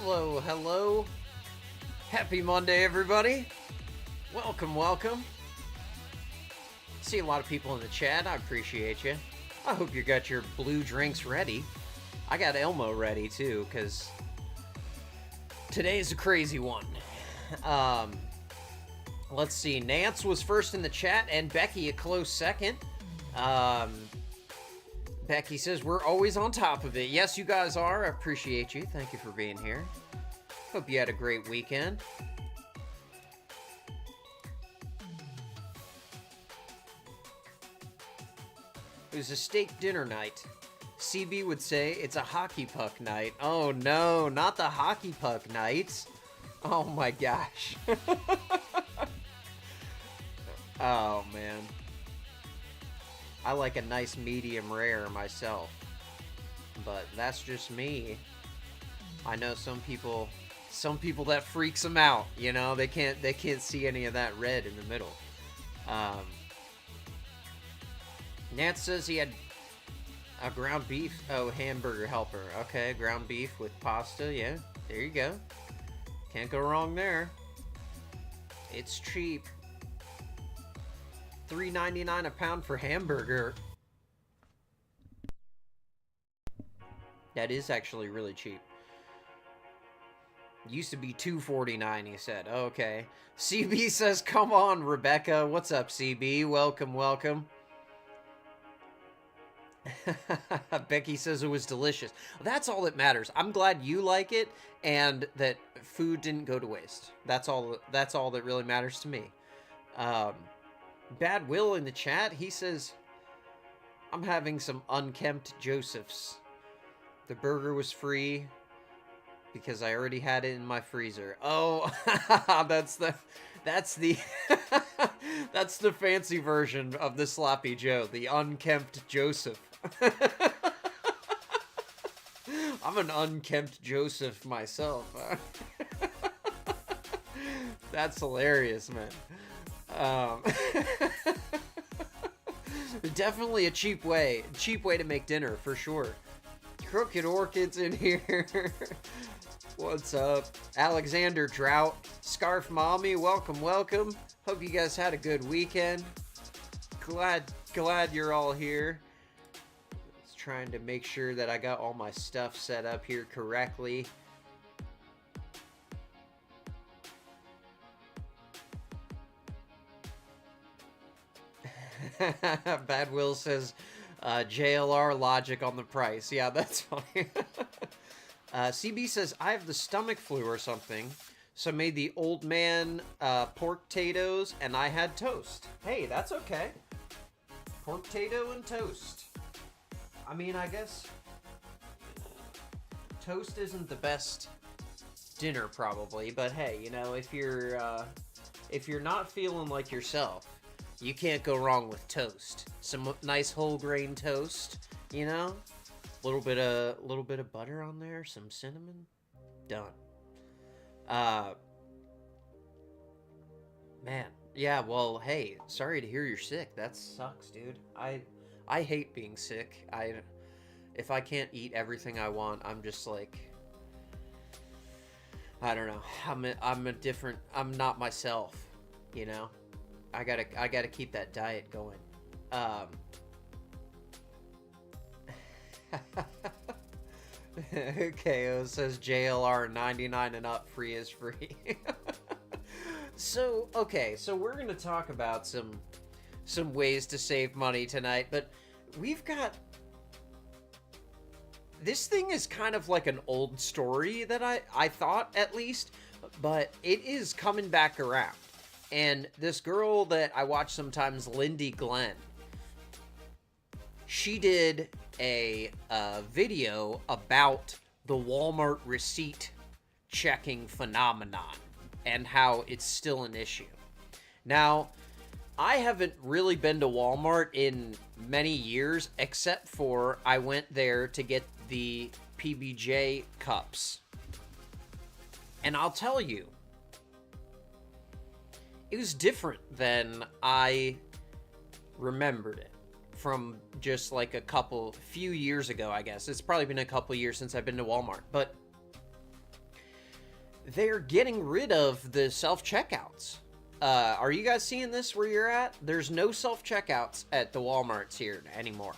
Hello, hello. Happy Monday, everybody. Welcome, welcome. See a lot of people in the chat. I appreciate you. I hope you got your blue drinks ready. I got Elmo ready, too, because today's a crazy one. Let's see. Nance was first in the chat, and Becky a close second. Becky says, we're always on top of it. Yes, you guys are. I appreciate you. Thank you for being here. Hope you had a great weekend. It was a steak dinner night. CB would say it's a hockey puck night. Oh no, not the hockey puck nights. Oh my gosh. Oh man. I like a nice medium rare myself. But that's just me. I know some people that freaks them out, you know, they can't see any of that red in the middle. Nance says he had a ground beef. Oh, hamburger helper. Okay, ground beef with pasta. Yeah, there you go. Can't go wrong there. It's cheap. $3.99 a pound for hamburger. That is actually really cheap. Used to be $2.49, he said. Okay. CB says, come on, Rebecca. What's up, CB? Welcome, welcome. Becky says it was delicious. That's all that matters. I'm glad you like it and that food didn't go to waste. That's all that really matters to me. Bad Will in the chat, he says, I'm having some unkempt Joseph's. The burger was free because I already had it in my freezer. Oh, that's the that's the fancy version of the Sloppy Joe, the unkempt Joseph. I'm an unkempt Joseph myself. That's hilarious, man. Definitely a cheap way to make dinner for sure. Crooked Orchids in here. What's up? Alexander Drought, Scarf Mommy, welcome, welcome. Hope you guys had a good weekend. Glad you're all here. Just trying to make sure that I got all my stuff set up here correctly. Bad Will says JLR logic on the price. Yeah, that's funny. CB says I have the stomach flu or something, so made the old man pork potatoes and I had toast. Hey, that's okay. Pork potato and toast. I mean, I guess toast isn't the best dinner probably, but hey, you know, if you're not feeling like yourself, you can't go wrong with toast. Some nice whole grain toast, you know? Little bit of butter on there, some cinnamon. Done. Man. Yeah, well, hey, sorry to hear you're sick. That sucks, dude. I hate being sick. If I can't eat everything I want, I'm just like, I don't know. I'm not myself, you know? I gotta keep that diet going. KO says JLR 99 and up, free is free. So, okay, so we're gonna talk about some ways to save money tonight, but we've got... This thing is kind of like an old story that I thought, at least, but it is coming back around. And this girl that I watch sometimes, Lindey Glenn, she did a video about the Walmart receipt checking phenomenon and how it's still an issue. Now, I haven't really been to Walmart in many years, except for I went there to get the PBJ cups. And I'll tell you, it was different than I remembered it from just like few years ago, I guess. It's probably been a couple years since I've been to Walmart, but they're getting rid of the self-checkouts. Are you guys seeing this where you're at? There's no self-checkouts at the Walmarts here anymore.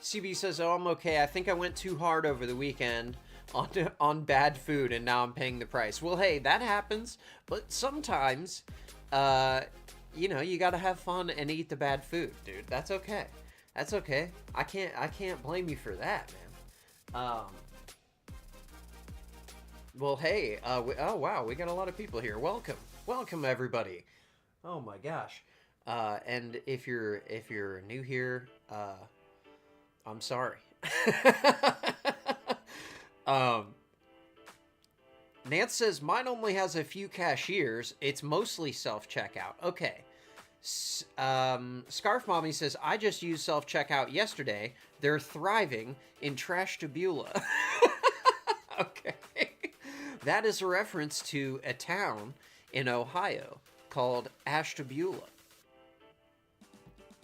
CB says, oh, I'm okay. I think I went too hard over the weekend on bad food, and now I'm paying the price. Well, hey, that happens, but sometimes, you know, you gotta have fun and eat the bad food, dude. That's okay. That's okay. I can't blame you for that, man. Well, hey, oh wow, we got a lot of people here. Welcome everybody. Oh my gosh. And if you're new here, I'm sorry. Nance says, mine only has a few cashiers. It's mostly self-checkout. Okay. Scarf Mommy says, I just used self-checkout yesterday. They're thriving in Trash to Beulah. Okay. That is a reference to a town in Ohio called Ashtabula.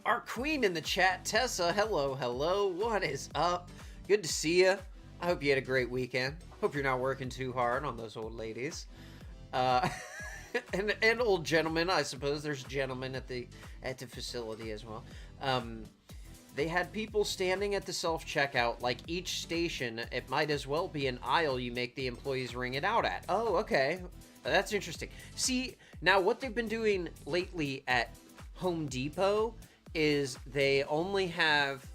Our queen in the chat, Tessa, hello. What is up? Good to see you. I hope you had a great weekend. Hope you're not working too hard on those old ladies. And old gentlemen, I suppose. There's gentlemen at the facility as well. They had people standing at the self-checkout, like each station. It might as well be an aisle you make the employees ring it out at. Oh, okay. That's interesting. See, now what they've been doing lately at Home Depot is they only have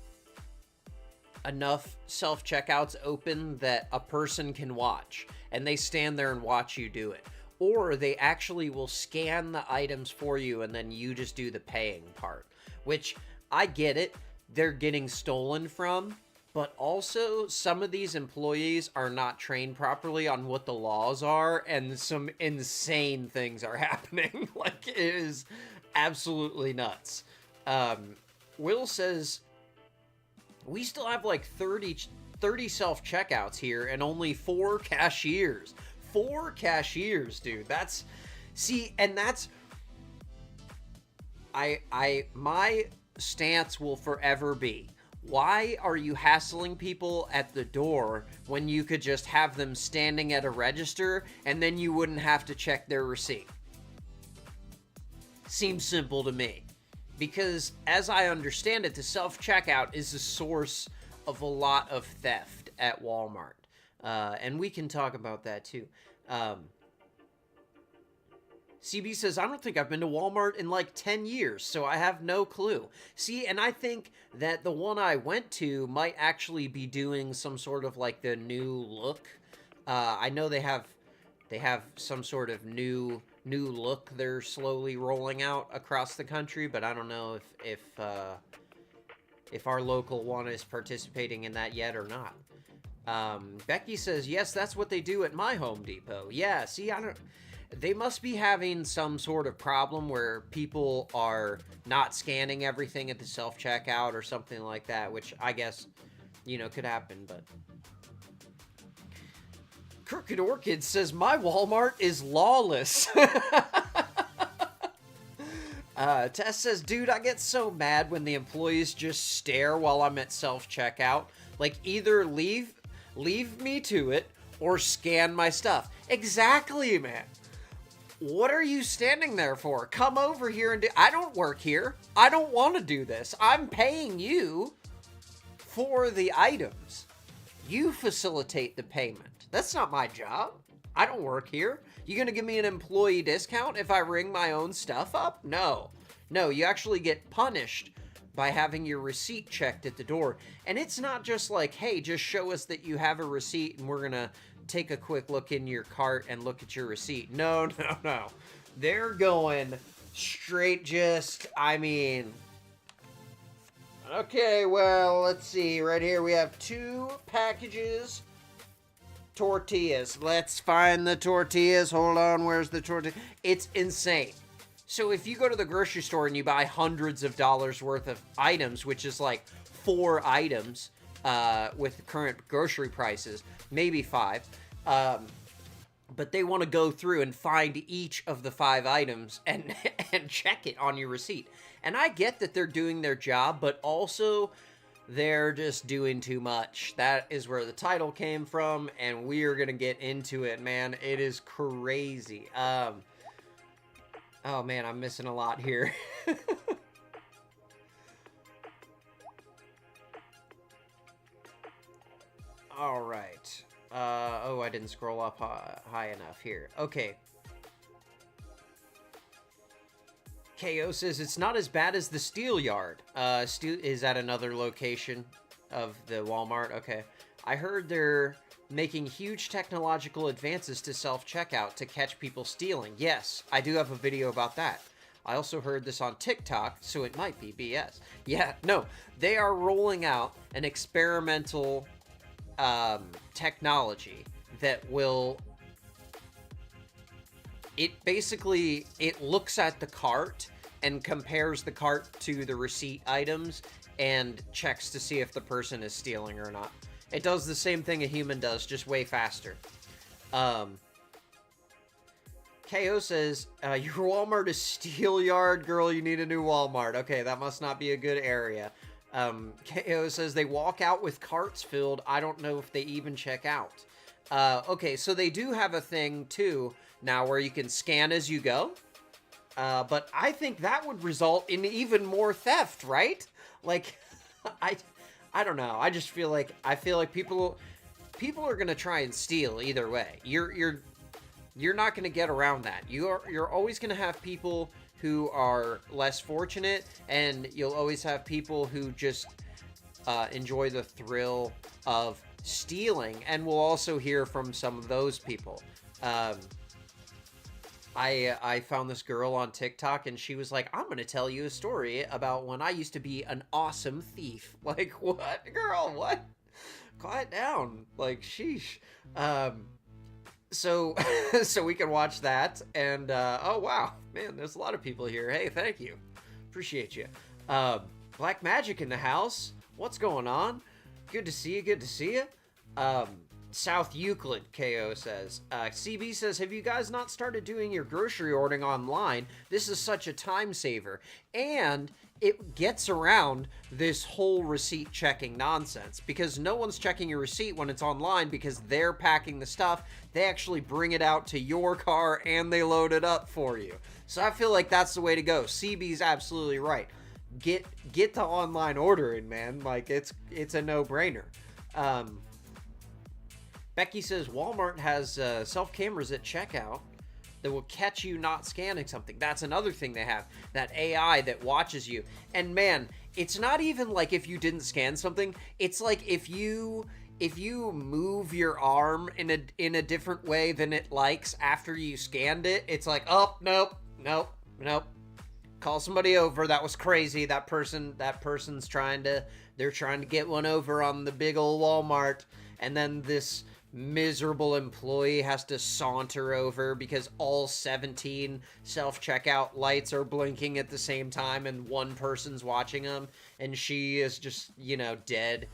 enough self-checkouts open that a person can watch, and they stand there and watch you do it. Or they actually will scan the items for you, and then you just do the paying part, which I get it. They're getting stolen from, but also some of these employees are not trained properly on what the laws are, and some insane things are happening. Like, it is absolutely nuts. Will says, we still have like 30 self-checkouts here and only 4 cashiers. 4 cashiers, dude. That's, see, and that's, my stance will forever be, why are you hassling people at the door when you could just have them standing at a register and then you wouldn't have to check their receipt? Seems simple to me. Because as I understand it, the self-checkout is the source of a lot of theft at Walmart. And we can talk about that too. CB says, I don't think I've been to Walmart in like 10 years, so I have no clue. See, and I think that the one I went to might actually be doing some sort of like the new look. I know they have some sort of new look they're slowly rolling out across the country, but I don't know if our local one is participating in that yet or not. Becky says, yes, that's what they do at my Home Depot. Yeah, see, they must be having some sort of problem where people are not scanning everything at the self-checkout or something like that, which I guess, you know, could happen, but... Crooked Orchid says, my Walmart is lawless. Tess says, dude, I get so mad when the employees just stare while I'm at self-checkout. Like, either leave me to it or scan my stuff. Exactly, man. What are you standing there for? Come over here and do... I don't work here. I don't want to do this. I'm paying you for the items. You facilitate the payment. That's not my job. I don't work here. You gonna give me an employee discount if I ring my own stuff up? No. No, you actually get punished by having your receipt checked at the door. And it's not just like, hey, just show us that you have a receipt and we're gonna take a quick look in your cart and look at your receipt. No. They're going straight just, I mean... Okay, well, let's see. Right here we have 2 packages. Tortillas. Let's find the tortillas. Hold on, where's the tortilla? It's insane. So if you go to the grocery store and you buy hundreds of dollars worth of items, which is like 4 items with current grocery prices, maybe 5, but they want to go through and find each of the 5 items and check it on your receipt. And I get that they're doing their job, but also They're just doing too much. That is where the title came from, and we are gonna get into it, man. It is crazy. Oh man, I'm missing a lot here. All right. Oh, I didn't scroll up high enough here. Okay. KO says it's not as bad as the Steel Yard. Is at another location of the Walmart. Okay. I heard they're making huge technological advances to self-checkout to catch people stealing. Yes, I do have a video about that. I also heard this on TikTok, so it might be BS. Yeah, no, they are rolling out an experimental technology that will... It looks at the cart and compares the cart to the receipt items and checks to see if the person is stealing or not. It does the same thing a human does, just way faster. KO says, your Walmart is Steel Yard, girl, you need a new Walmart. Okay, that must not be a good area. KO says they walk out with carts filled. I don't know if they even check out. Okay, so they do have a thing, too, now where you can scan as you go. But I think that would result in even more theft, right? Like, I don't know. I just feel like people are gonna try and steal either way. You're not gonna get around that. You're always gonna have people who are less fortunate, and you'll always have people who just enjoy the thrill of stealing. And we'll also hear from some of those people. I found this girl on TikTok, and she was like, I'm going to tell you a story about when I used to be an awesome thief. Like, what? Girl, what? Quiet down. Like, sheesh. So we can watch that, and, oh, wow. Man, there's a lot of people here. Hey, thank you. Appreciate you. Black Magic in the house. What's going on? Good to see you, good to see you. South Euclid, KO says. CB says, have you guys not started doing your grocery ordering online? This is such a time saver. And it gets around this whole receipt checking nonsense, because no one's checking your receipt when it's online because they're packing the stuff. They actually bring it out to your car and they load it up for you. So I feel like that's the way to go. CB's absolutely right. Get the online ordering, man. Like, it's a no-brainer. Becky says Walmart has self-cameras at checkout that will catch you not scanning something. That's another thing they have. That AI that watches you. And man, it's not even like if you didn't scan something. It's like if you move your arm in a different way than it likes after you scanned it, it's like, oh, nope. Call somebody over. That was crazy. That person's trying to get one over on the big old Walmart. And then this miserable employee has to saunter over because all 17 self-checkout lights are blinking at the same time and one person's watching them, and she is just, dead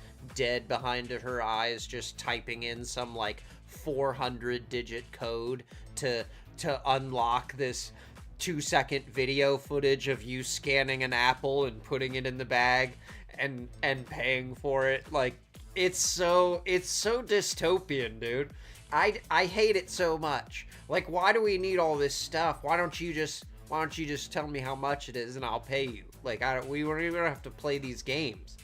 behind her eyes, just typing in some like 400-digit code to unlock this 2-second video footage of you scanning an apple and putting it in the bag and paying for it. Like, it's so dystopian, dude. I hate it so much. Like, why do we need all this stuff? Why don't you just tell me how much it is and I'll pay you? Like, we don't even have to play these games.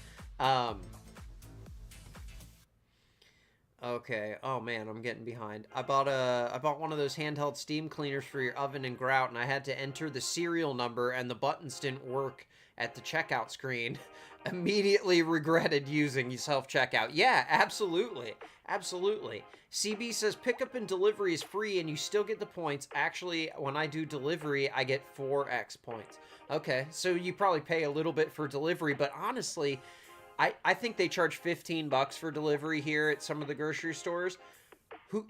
Okay. Oh man, I'm getting behind. I bought one of those handheld steam cleaners for your oven and grout, and I had to enter the serial number and the buttons didn't work at the checkout screen. Immediately regretted using self-checkout. Yeah, absolutely. CB says pickup and delivery is free and you still get the points. Actually, when I do delivery, I get 4x points. Okay, so you probably pay a little bit for delivery, but honestly, I think they charge $15 for delivery here at some of the grocery stores. Who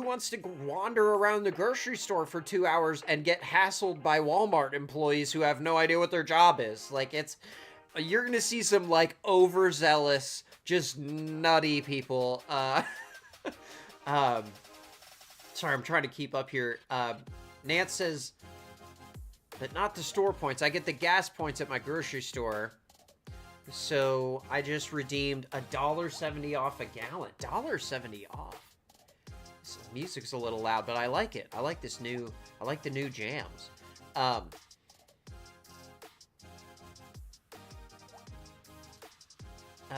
wants to wander around the grocery store for 2 hours and get hassled by Walmart employees who have no idea what their job is? Like, you're gonna see some, like, overzealous, just nutty people. Sorry, I'm trying to keep up here. Nance says, but not the store points. I get the gas points at my grocery store. So I just redeemed $1.70 off a gallon. $1.70 off. This music's a little loud, but I like it. I like this new. I like the new jams.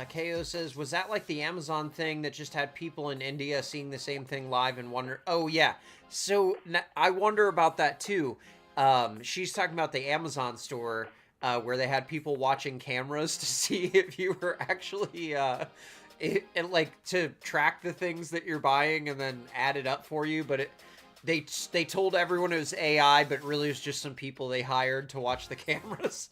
KO says, was that like the Amazon thing that just had people in India seeing the same thing live and wonder? Oh yeah. So I wonder about that too. She's talking about the Amazon store. Where they had people watching cameras to see if you were actually, like to track the things that you're buying and then add it up for you. But they told everyone it was AI, but really it was just some people they hired to watch the cameras.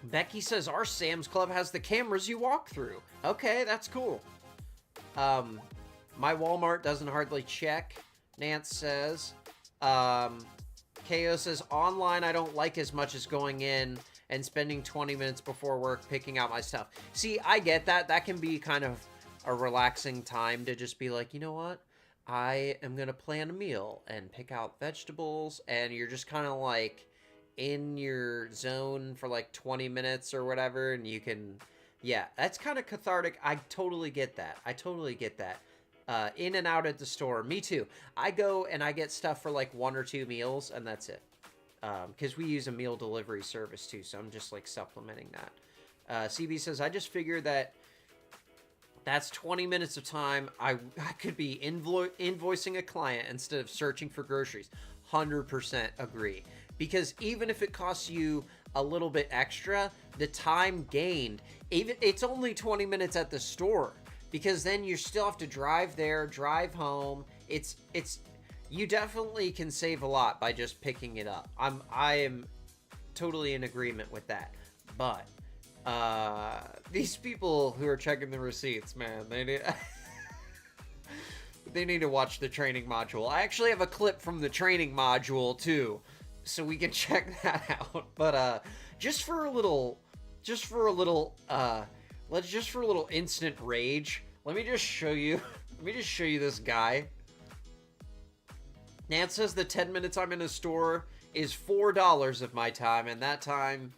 Becky says, our Sam's Club has the cameras you walk through. Okay, that's cool. My Walmart doesn't hardly check, Nance says. KO says, online I don't like as much as going in and spending 20 minutes before work picking out my stuff. See, I get that. That can be kind of a relaxing time to just be like, you know what? I am going to plan a meal and pick out vegetables, and you're just kind of like in your zone for like 20 minutes or whatever, and you can, yeah, that's kind of cathartic. I totally get that. I totally get that. In and out at the store. Me too. I go and I get stuff for like 1 or 2 meals, and that's it. Because we use a meal delivery service too, so I'm just like supplementing that. CB says, I just figured that that's 20 minutes of time I could be invoicing a client instead of searching for groceries. 100% agree. Because even if it costs you a little bit extra, the time gained, even it's only 20 minutes at the store. Because then you still have to drive there, drive home. It's you definitely can save a lot by just picking it up. I am totally in agreement with that. But these people who are checking the receipts, man, they need to watch the training module. I actually have a clip from the training module too, so we can check that out. But just for a little instant rage, let me just show you this guy. Nance says the 10 minutes I'm in a store is $4 of my time, and that time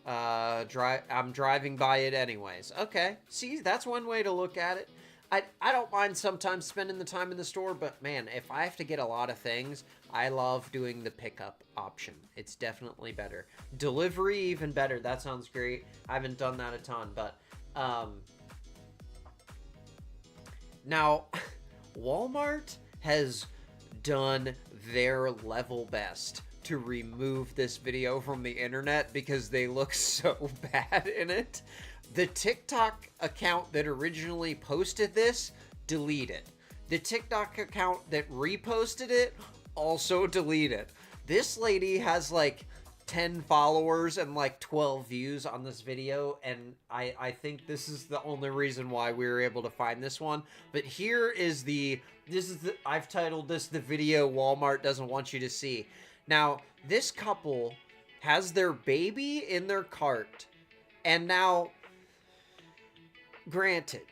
I'm driving by it anyways. Okay, see, that's one way to look at it. I don't mind sometimes spending the time in the store, but man, if I have to get a lot of things, I love doing the pickup option. It's definitely better. Delivery, even better. That sounds great. I haven't done that a ton, but now Walmart has done their level best to remove this video from the internet because they look so bad in it. The TikTok account that originally posted this, deleted. The TikTok account that reposted it, also deleted. This lady has like 10 followers and like 12 views on this video, and I think this is the only reason why we were able to find this one. But here is I've titled this the video Walmart doesn't want you to see. Now, this couple has their baby in their cart, and now, granted,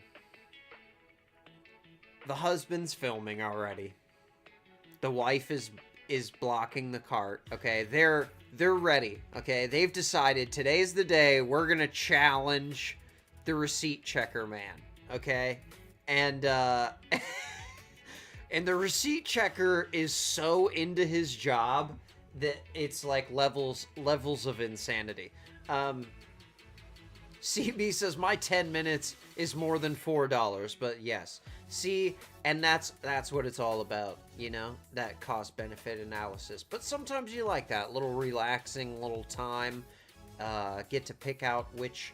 the husband's filming already. The wife is blocking the cart, okay? They're ready, okay? They've decided today's the day we're gonna challenge the receipt checker man, okay? And and the receipt checker is so into his job that it's like levels of insanity. CB says my 10 minutes is more than $4, but yes. See, and that's what it's all about, you know, that cost benefit analysis. But sometimes you like that little relaxing little time, get to pick out which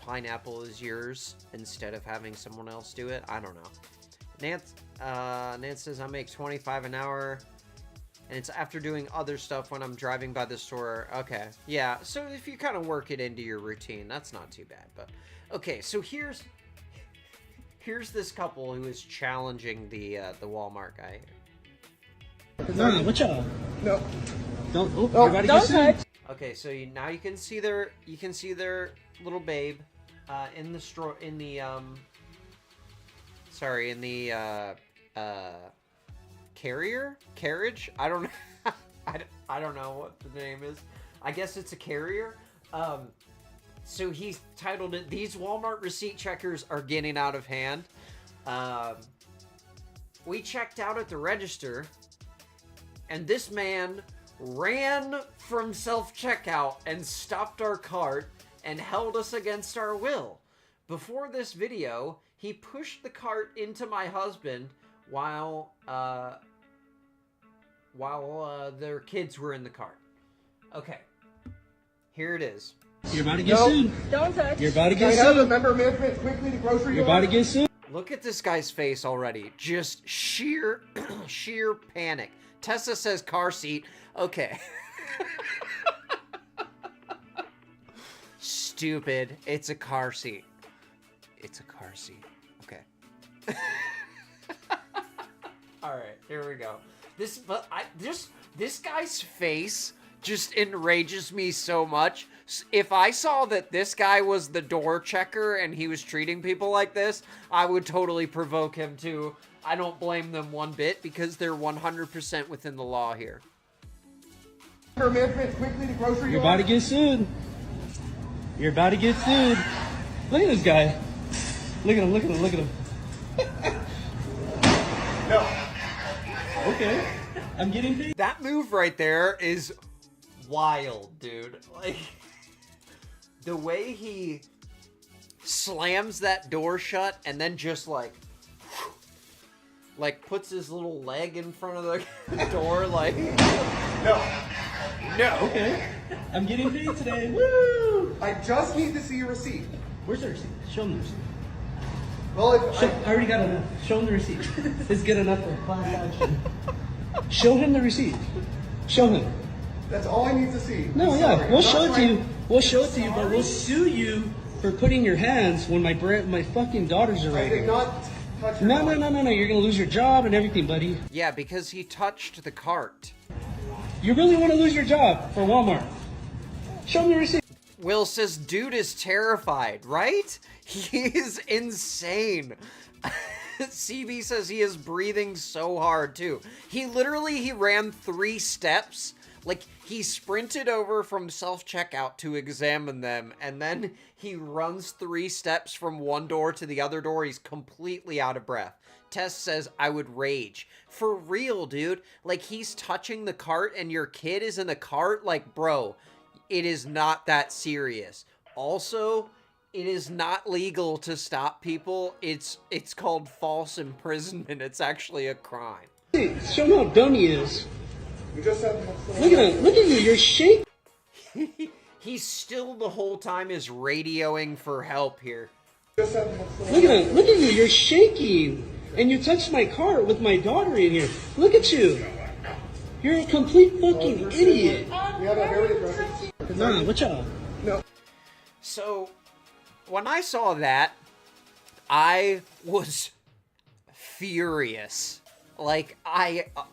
pineapple is yours instead of having someone else do it. I don't know. Nance says I make $25 an hour, and it's after doing other stuff when I'm driving by the store. Okay, yeah, so if you kind of work it into your routine, that's not too bad. But okay, so here's this couple who is challenging the Walmart guy here. No, what y'all? No. Don't don't touch. Okay, so now you can see their little babe in the carriage. I don't know. I don't know what the name is. I guess it's a carrier. So he's titled it, "These Walmart receipt checkers are getting out of hand." We checked out at the register, and this man ran from self-checkout and stopped our cart and held us against our will. Before this video, he pushed the cart into my husband while their kids were in the cart. Okay, here it is. You're about to get sued. Don't touch. You're about to get Can I have a sued. member of management quickly to grocery You're about to get sued. Look at this guy's face already. Just sheer panic. Tessa says car seat. Okay. Stupid. It's a car seat. It's a car seat. Okay. All right, here we go. This guy's face just enrages me so much. If I saw that this guy was the door checker and he was treating people like this, I would totally provoke him too. I don't blame them one bit because they're 100% within the law here. Member of management quickly to grocery You're about to get sued. You're about to get sued. Look at this guy. Look at him, look at him, look at him. No. Okay. I'm getting paid. That move right there is wild, dude. Like, the way he slams that door shut and then just like puts his little leg in front of the door, like, No. no. Okay. I'm getting paid today. Woo! I just need to see your receipt. Where's the receipt? Show him the receipt. Well, if I already got enough. Show him the receipt. It's good enough for class action. Show him the receipt. Show him. that's all I need to see. No, I'm yeah, sorry. we'll I'm show not it to trying- you. We'll show it to you, but we'll sue you for putting your hands when my fucking daughters are I right did here. not touch your No, no, no, no, no. You're gonna lose your job and everything, buddy. Yeah, because he touched the cart. You really want to lose your job for Walmart? Show me the receipt. Will says, dude is terrified, right? He is insane. CB says he is breathing so hard, too. He ran 3 steps. Like, he sprinted over from self-checkout to examine them, and then he runs 3 steps from one door to the other door. He's completely out of breath. Tess says, I would rage. For real, dude. Like, he's touching the cart, and your kid is in the cart. Like, bro, it is not that serious. Also, it is not legal to stop people. It's called false imprisonment. It's actually a crime. Show me how dumb he is. You just said. Look at him. Look at you. You're shaking. He still the whole time is radioing for help here. Just said. Look at him. Look at you. You're shaking. And you touched my cart with my daughter in here. Look at you. You're a complete fucking idiot. We have a very aggressive. Nah, what's up? No. So, when I saw that, I was furious. Like,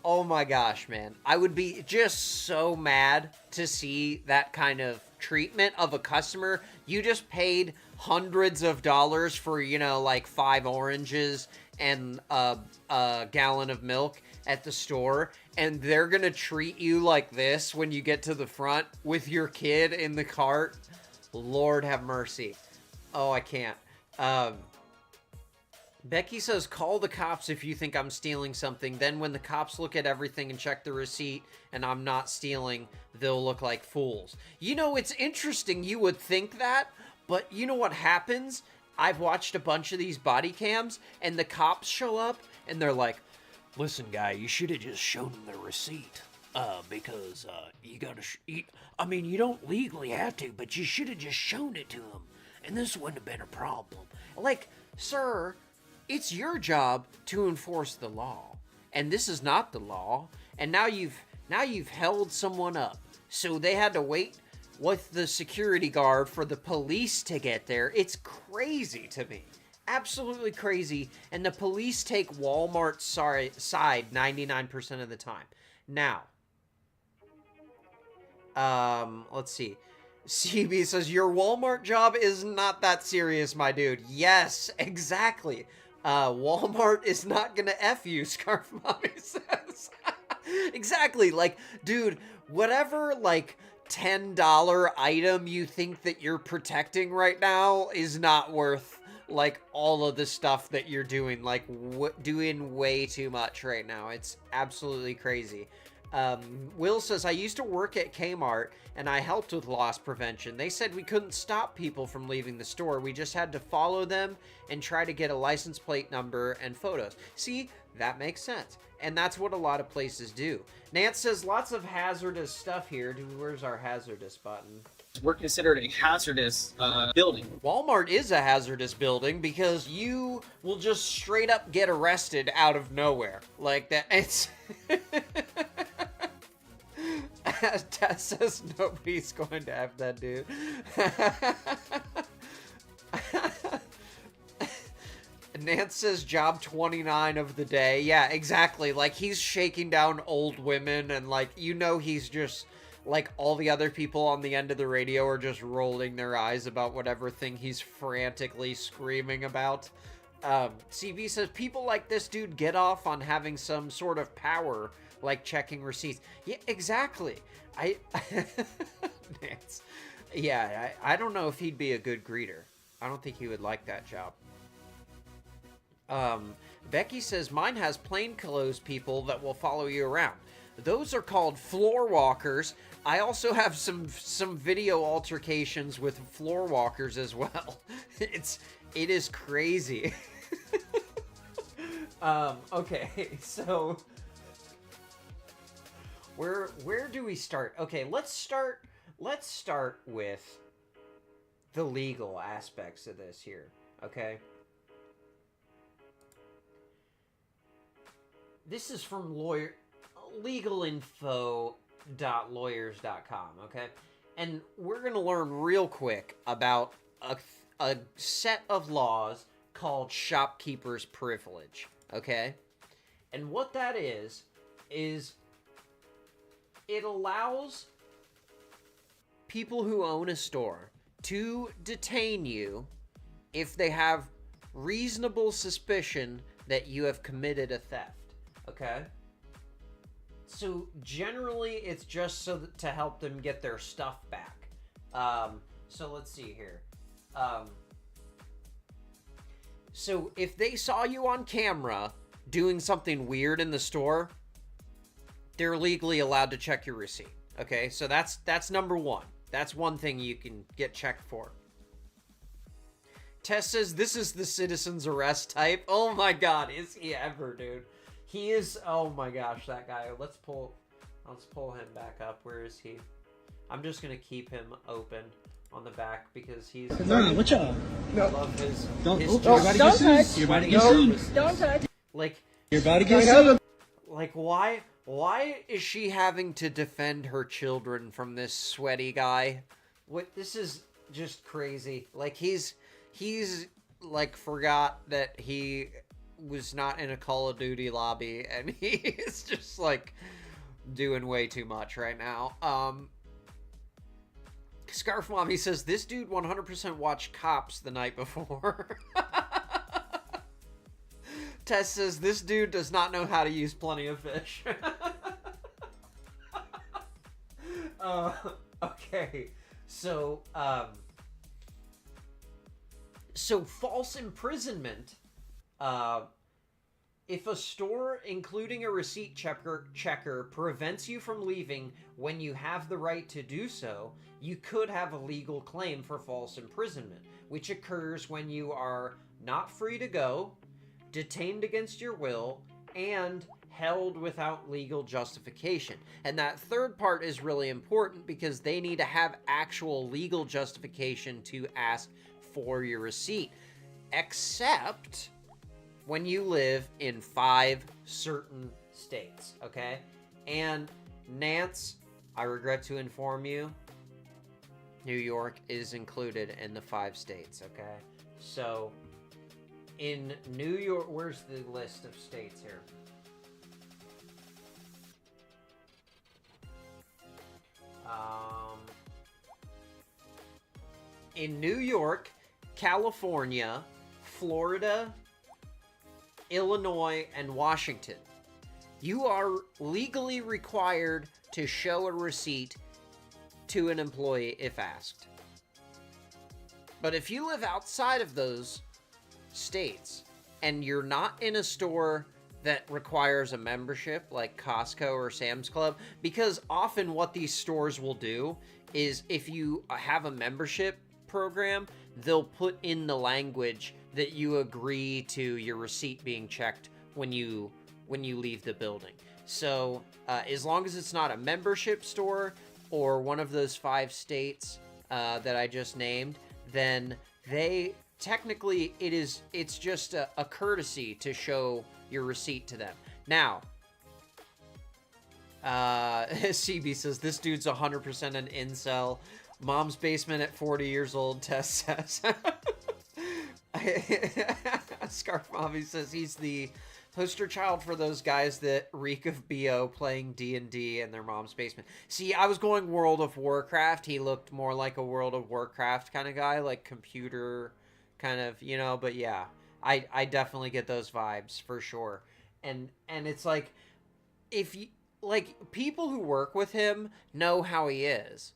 oh my gosh, man. I would be just so mad to see that kind of treatment of a customer. You just paid hundreds of dollars for, like 5 oranges and a gallon of milk at the store, and they're gonna treat you like this when you get to the front with your kid in the cart. Lord have mercy. Oh, I can't. Becky says, call the cops if you think I'm stealing something. Then when the cops look at everything and check the receipt and I'm not stealing, they'll look like fools. It's interesting you would think that, but you know what happens? I've watched a bunch of these body cams, and the cops show up, and they're like, listen, guy, you should have just shown them the receipt. Because you gotta, you don't legally have to, but you should have just shown it to them, and this wouldn't have been a problem. Like, sir, it's your job to enforce the law, and this is not the law, and now you've held someone up, so they had to wait with the security guard for the police to get there. It's crazy to me. Absolutely crazy. And the police take Walmart's side 99% of the time. Now, let's see. CB says, your Walmart job is not that serious, my dude. Yes, exactly. Walmart is not gonna F you, Scarf Mommy says. Exactly. Like, dude, whatever, like, $10 item you think that you're protecting right now is not worth, like, all of the stuff that you're doing. Like, doing way too much right now. It's absolutely crazy. Will says, I used to work at Kmart, and I helped with loss prevention. They said we couldn't stop people from leaving the store. We just had to follow them and try to get a license plate number and photos. See, that makes sense. And that's what a lot of places do. Nance says, lots of hazardous stuff here. Where's our hazardous button? We're considered a hazardous building. Walmart is a hazardous building because you will just straight up get arrested out of nowhere. Like that. It's... Tess says nobody's going to have that, dude. Nance says job 29 of the day. Yeah, exactly. Like, he's shaking down old women, and, like, you know, he's just, like, all the other people on the end of the radio are just rolling their eyes about whatever thing he's frantically screaming about. CV says, people like this dude get off on having some sort of power, like checking receipts. Yeah, exactly. Nance. Yeah, I don't know if he'd be a good greeter. I don't think he would like that job. Becky says, mine has plainclothes people that will follow you around. Those are called floor walkers. I also have some video altercations with floor walkers as well. It is crazy. Okay, so where do we start? Okay, let's start with the legal aspects of this here, okay? This is from legalinfo.lawyers.com, okay? And we're going to learn real quick about a set of laws called shopkeeper's privilege, okay? And what that is it allows people who own a store to detain you if they have reasonable suspicion that you have committed a theft. Okay? So generally, it's just so that, to help them get their stuff back. So let's see here. So if they saw you on camera doing something weird in the store, they're legally allowed to check your receipt. Okay? So that's number one. That's one thing you can get checked for. Tess says, this is the citizen's arrest type. Oh my god, is he ever, dude? He is, oh my gosh, that guy. Let's pull him back up. Where is he? I'm just gonna keep him open on the back because he's... Nah, what y'all? I love his... Don't his touch. You're about to get sued. Don't touch. Like... You're about to get sued. Like, why is she having to defend her children from this sweaty guy? What, this is just crazy. Like, he's like, forgot that he was not in a Call of Duty lobby, and he is just, like, doing way too much right now. Scarf Mommy says, this dude 100% watched Cops the night before. Tess says, this dude does not know how to use Plenty of Fish. Okay, so false imprisonment, if a store, including a receipt checker, prevents you from leaving when you have the right to do so, you could have a legal claim for false imprisonment, which occurs when you are not free to go, detained against your will, and held without legal justification. And that third part is really important because they need to have actual legal justification to ask for your receipt, except when you live in 5 certain states, okay? And Nance, I regret to inform you, New York is included in the 5 states, okay? So, in New York, where's the list of states here? In New York, California, Florida, Illinois, and Washington, you are legally required to show a receipt to an employee if asked. But if you live outside of those states and you're not in a store that requires a membership like Costco or Sam's Club, because often what these stores will do is if you have a membership program, they'll put in the language that you agree to your receipt being checked when you leave the building. So as long as it's not a membership store or one of those 5 states that I just named, then they technically it's just a courtesy to show your receipt to them. Now, CB says this dude's 100% an incel. Mom's basement at 40 years old, Tess says. Scarf Mommy says he's the poster child for those guys that reek of BO playing D&D in their mom's basement. See, I was going World of Warcraft. He looked more like a World of Warcraft kind of guy, like computer kind of, you know, but yeah, I definitely get those vibes for sure. And it's like, if you, like, people who work with him know how he is.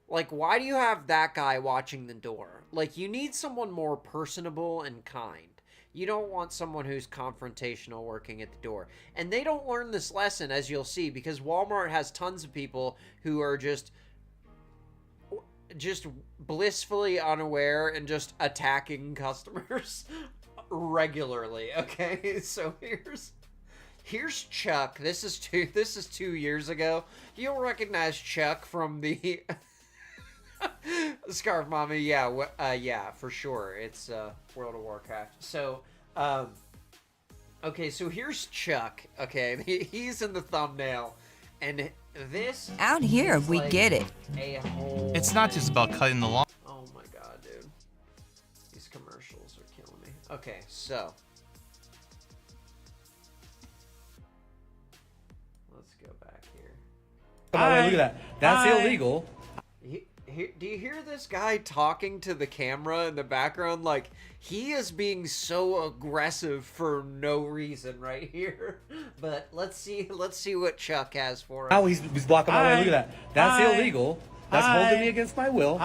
Like, why do you have that guy watching the door? Like, you need someone more personable and kind. You don't want someone who's confrontational working at the door. And they don't learn this lesson, as you'll see, because Walmart has tons of people who are just blissfully unaware and just attacking customers regularly. Okay, so here's Chuck. This is 2 years ago. You'll recognize Chuck from the Scarf Mommy. Yeah, for sure. It's World of Warcraft. So, okay, so here's Chuck. Okay, he's in the thumbnail, and this out here we like get it. It's not just about cutting the lawn. Oh my god, dude. These commercials are killing me. Okay, so let's go back here. Look at that. That's illegal. Do you hear this guy talking to the camera in the background? Like, he is being so aggressive for no reason right here. But let's see what Chuck has for us. Oh, he's blocking my way. Look at that. That's illegal. That's holding me against my will.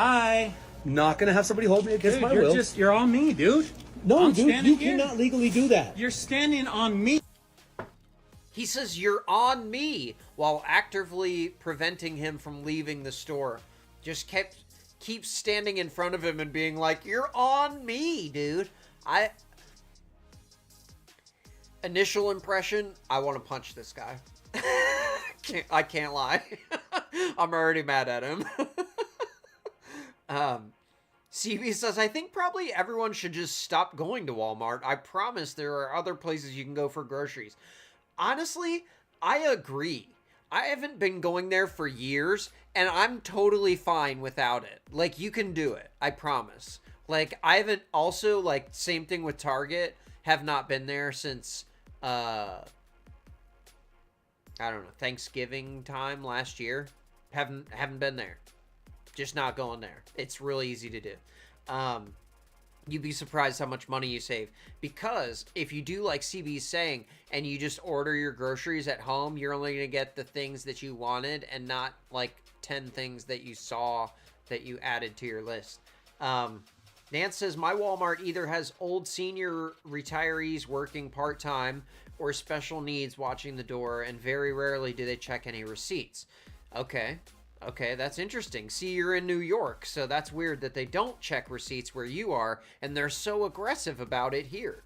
Not gonna have somebody hold me against my will. You're on me, dude. No, dude, you cannot legally do that. You're standing on me. He says you're on me while actively preventing him from leaving the store. Just keeps standing in front of him and being like, "You're on me, dude." Initial impression, I want to punch this guy. I can't lie. I'm already mad at him. CB says, I think probably everyone should just stop going to Walmart. I promise there are other places you can go for groceries. Honestly, I agree. I haven't been going there for years, and I'm totally fine without it. Like, you can do it. I promise. Like, I haven't also, like, same thing with Target, have not been there since, I don't know, Thanksgiving time last year. Haven't been there. Just not going there. It's really easy to do. You'd be surprised how much money you save, because if you do like CB's saying and you just order your groceries at home, you're only going to get the things that you wanted and not like 10 things that you saw that you added to your list. Nance says, my Walmart either has old senior retirees working part-time or special needs watching the door, and very rarely do they check any receipts. Okay, that's interesting. See, you're in New York, so that's weird that they don't check receipts where you are, and they're so aggressive about it here.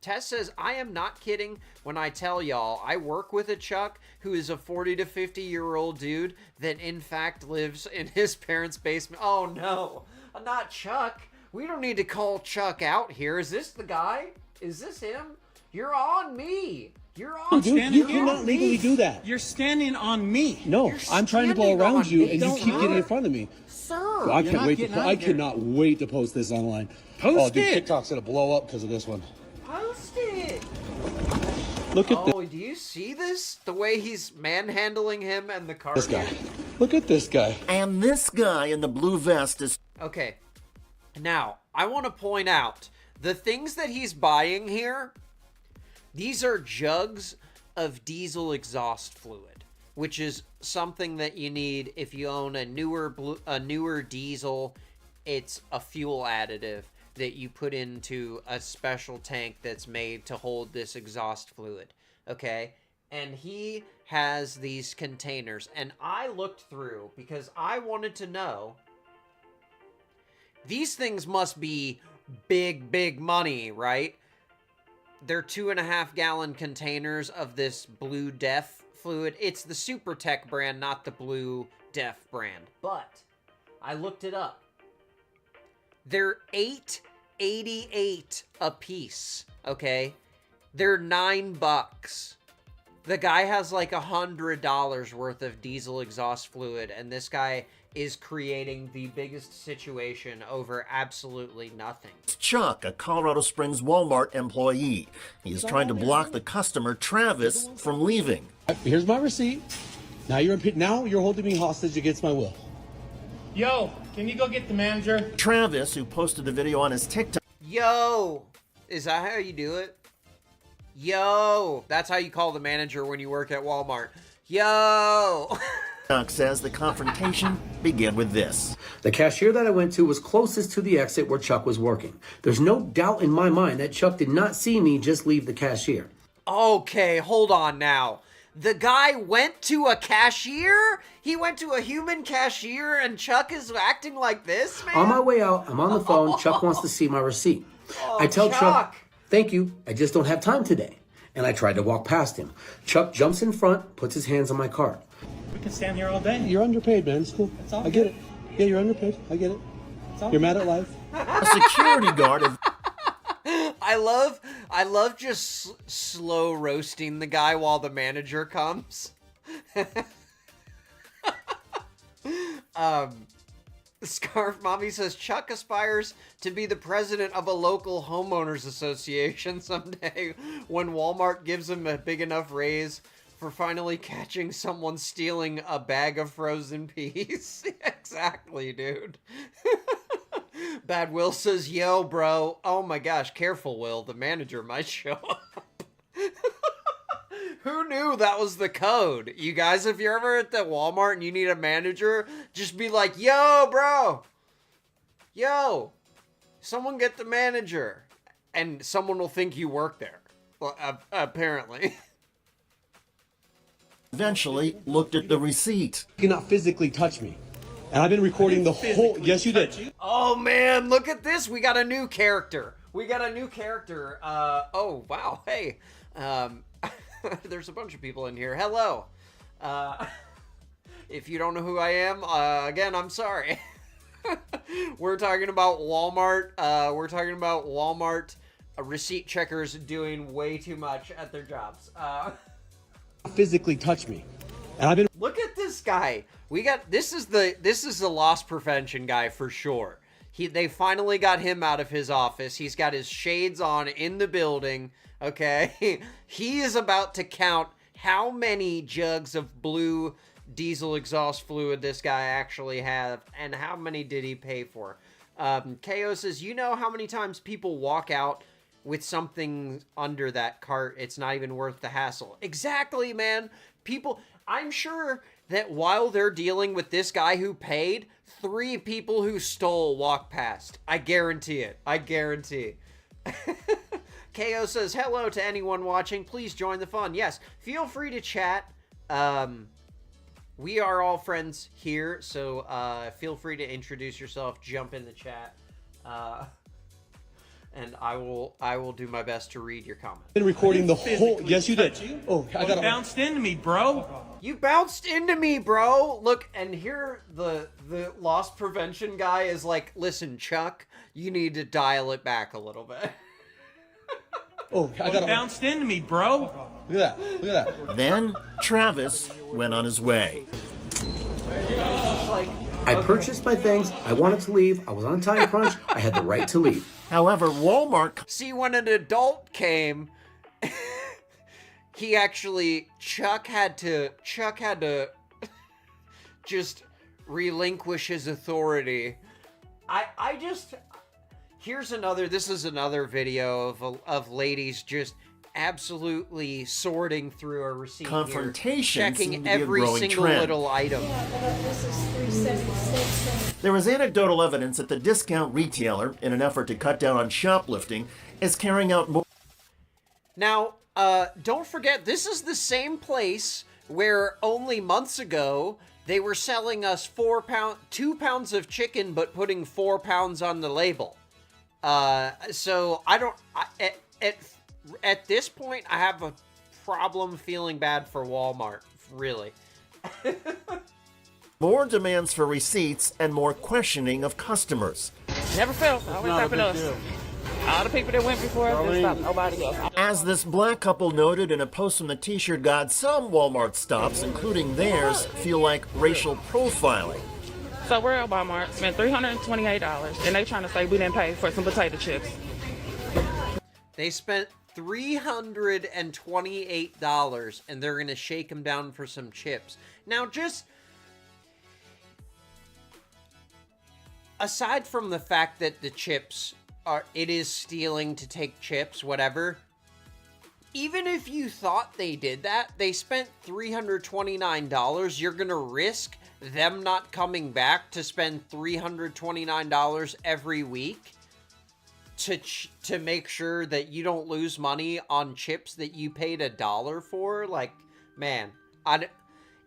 Tess says, I am not kidding when I tell y'all I work with a Chuck who is a 40 to 50-year-old dude that in fact lives in his parents' basement. Oh no, not Chuck. We don't need to call Chuck out here. Is this the guy? Is this him? You're on me. You're on me. Dude, you cannot legally do that. You're standing on me. No, I'm trying to go around you, and you keep getting in front of me. Sir, I can't wait to. I cannot wait to post this online. Dude, TikTok's gonna blow up because of this one. Post it. Look at this. Oh, do you see this? The way he's manhandling him and the car. This guy. Look at this guy. And this guy in the blue vest is... Okay. Now, I want to point out the things that he's buying here. These are jugs of diesel exhaust fluid. which is something that you need if you own a newer diesel. It's a fuel additive that you put into a special tank that's made to hold this exhaust fluid, okay? And he has these containers, and I looked through because I wanted to know, these things must be big money, right? They're 2.5 gallon containers of this Blue Def fluid. It's the Super Tech brand, not the Blue Def brand, but I looked it up. They're $8.88 a piece, okay? They're $9. The guy has like $100 worth of diesel exhaust fluid, and this guy is creating the biggest situation over absolutely nothing. Chuck, a Colorado Springs Walmart employee. He is trying to block the customer, Travis, from leaving. Here's my receipt. Now you're holding me hostage against my will. Yo, can you go get the manager? Travis, who posted the video on his TikTok, Yo! Is that how you do it? Yo! That's how you call the manager when you work at Walmart. Yo! says the confrontation began with this. The cashier that I went to was closest to the exit where Chuck was working. There's no doubt in my mind that Chuck did not see me just leave the cashier. Okay, hold on now. The guy went to a cashier? He went to a human cashier and Chuck is acting like this, man? On my way out, I'm on the phone. Chuck wants to see my receipt. I tell Chuck, thank you, I just don't have time today. And I tried to walk past him. Chuck jumps in front, puts his hands on my cart. We can stand here all day. You're underpaid, man. It's cool. I get it. Yeah, you're underpaid. I get it. You're mad at life. A security guard of I love just slow roasting the guy while the manager comes. Scarf Mommy says Chuck aspires to be the president of a local homeowners association someday when Walmart gives him a big enough raise for finally catching someone stealing a bag of frozen peas. Exactly, dude. Bad Will says, yo, bro. Oh my gosh, careful, Will. The manager might show up. Who knew that was the code? You guys, if you're ever at the Walmart and you need a manager, just be like, yo, bro. Yo, someone get the manager. And someone will think you work there. Well, apparently. eventually looked at the receipt. You cannot physically touch me. And I've been recording the whole... Yes, you did. Oh, man, look at this. We got a new character. Oh, wow. Hey. There's a bunch of people in here. Hello. If you don't know who I am, again, I'm sorry. We're talking about Walmart. Receipt checkers doing way too much at their jobs. Physically touch me. And I've been... Look at this guy. This is the loss prevention guy for sure. They finally got him out of his office. He's got his shades on in the building. Okay. He is about to count how many jugs of blue diesel exhaust fluid this guy actually have and how many did he pay for. KO says, you know how many times people walk out with something under that cart, it's not even worth the hassle. Exactly, man. I'm sure that while they're dealing with this guy who paid, 3 people who stole walk past. I guarantee it. I guarantee. KO says, hello to anyone watching. Please join the fun. Yes, feel free to chat. We are all friends here, so feel free to introduce yourself, jump in the chat. And I will do my best to read your comments. Been recording the whole... Yes, you did. Oh, I got bounced into me, bro. You bounced into me, bro. Look, and here the loss prevention guy is like, listen, Chuck, you need to dial it back a little bit. Oh, I got bounced into me, bro. Look at that. Look at that. Then Travis went on his way. I purchased my things. I wanted to leave. I was on a time crunch. I had the right to leave. However, Walmart... See, when an adult came, Chuck had to just relinquish his authority. This is another video of ladies just absolutely sorting through a receipt Confrontation here, seemed checking to be a every growing single trend. little item. This is $3.76. There is anecdotal evidence that the discount retailer, in an effort to cut down on shoplifting, is carrying out more. Now, don't forget, this is the same place where only months ago they were selling us 2 pounds of chicken, but putting 4 pounds on the label. So at this point, I have a problem feeling bad for Walmart, really. More demands for receipts and more questioning of customers. Never felt. Always happened to us. All the people that went before us, they stopped. Nobody else. As this black couple noted in a post from the T-shirt God, some Walmart stops, including theirs, feel like racial profiling. So we're at Walmart, spent $328, and they trying to say we didn't pay for some potato chips. They spent $328, and they're going to shake them down for some chips. Now, just aside from the fact that the chips it is stealing to take chips, whatever. Even if you thought they did that, they spent $329. You're gonna risk them not coming back to spend $329 every week to make sure that you don't lose money on chips that you paid $1 for. Like, man,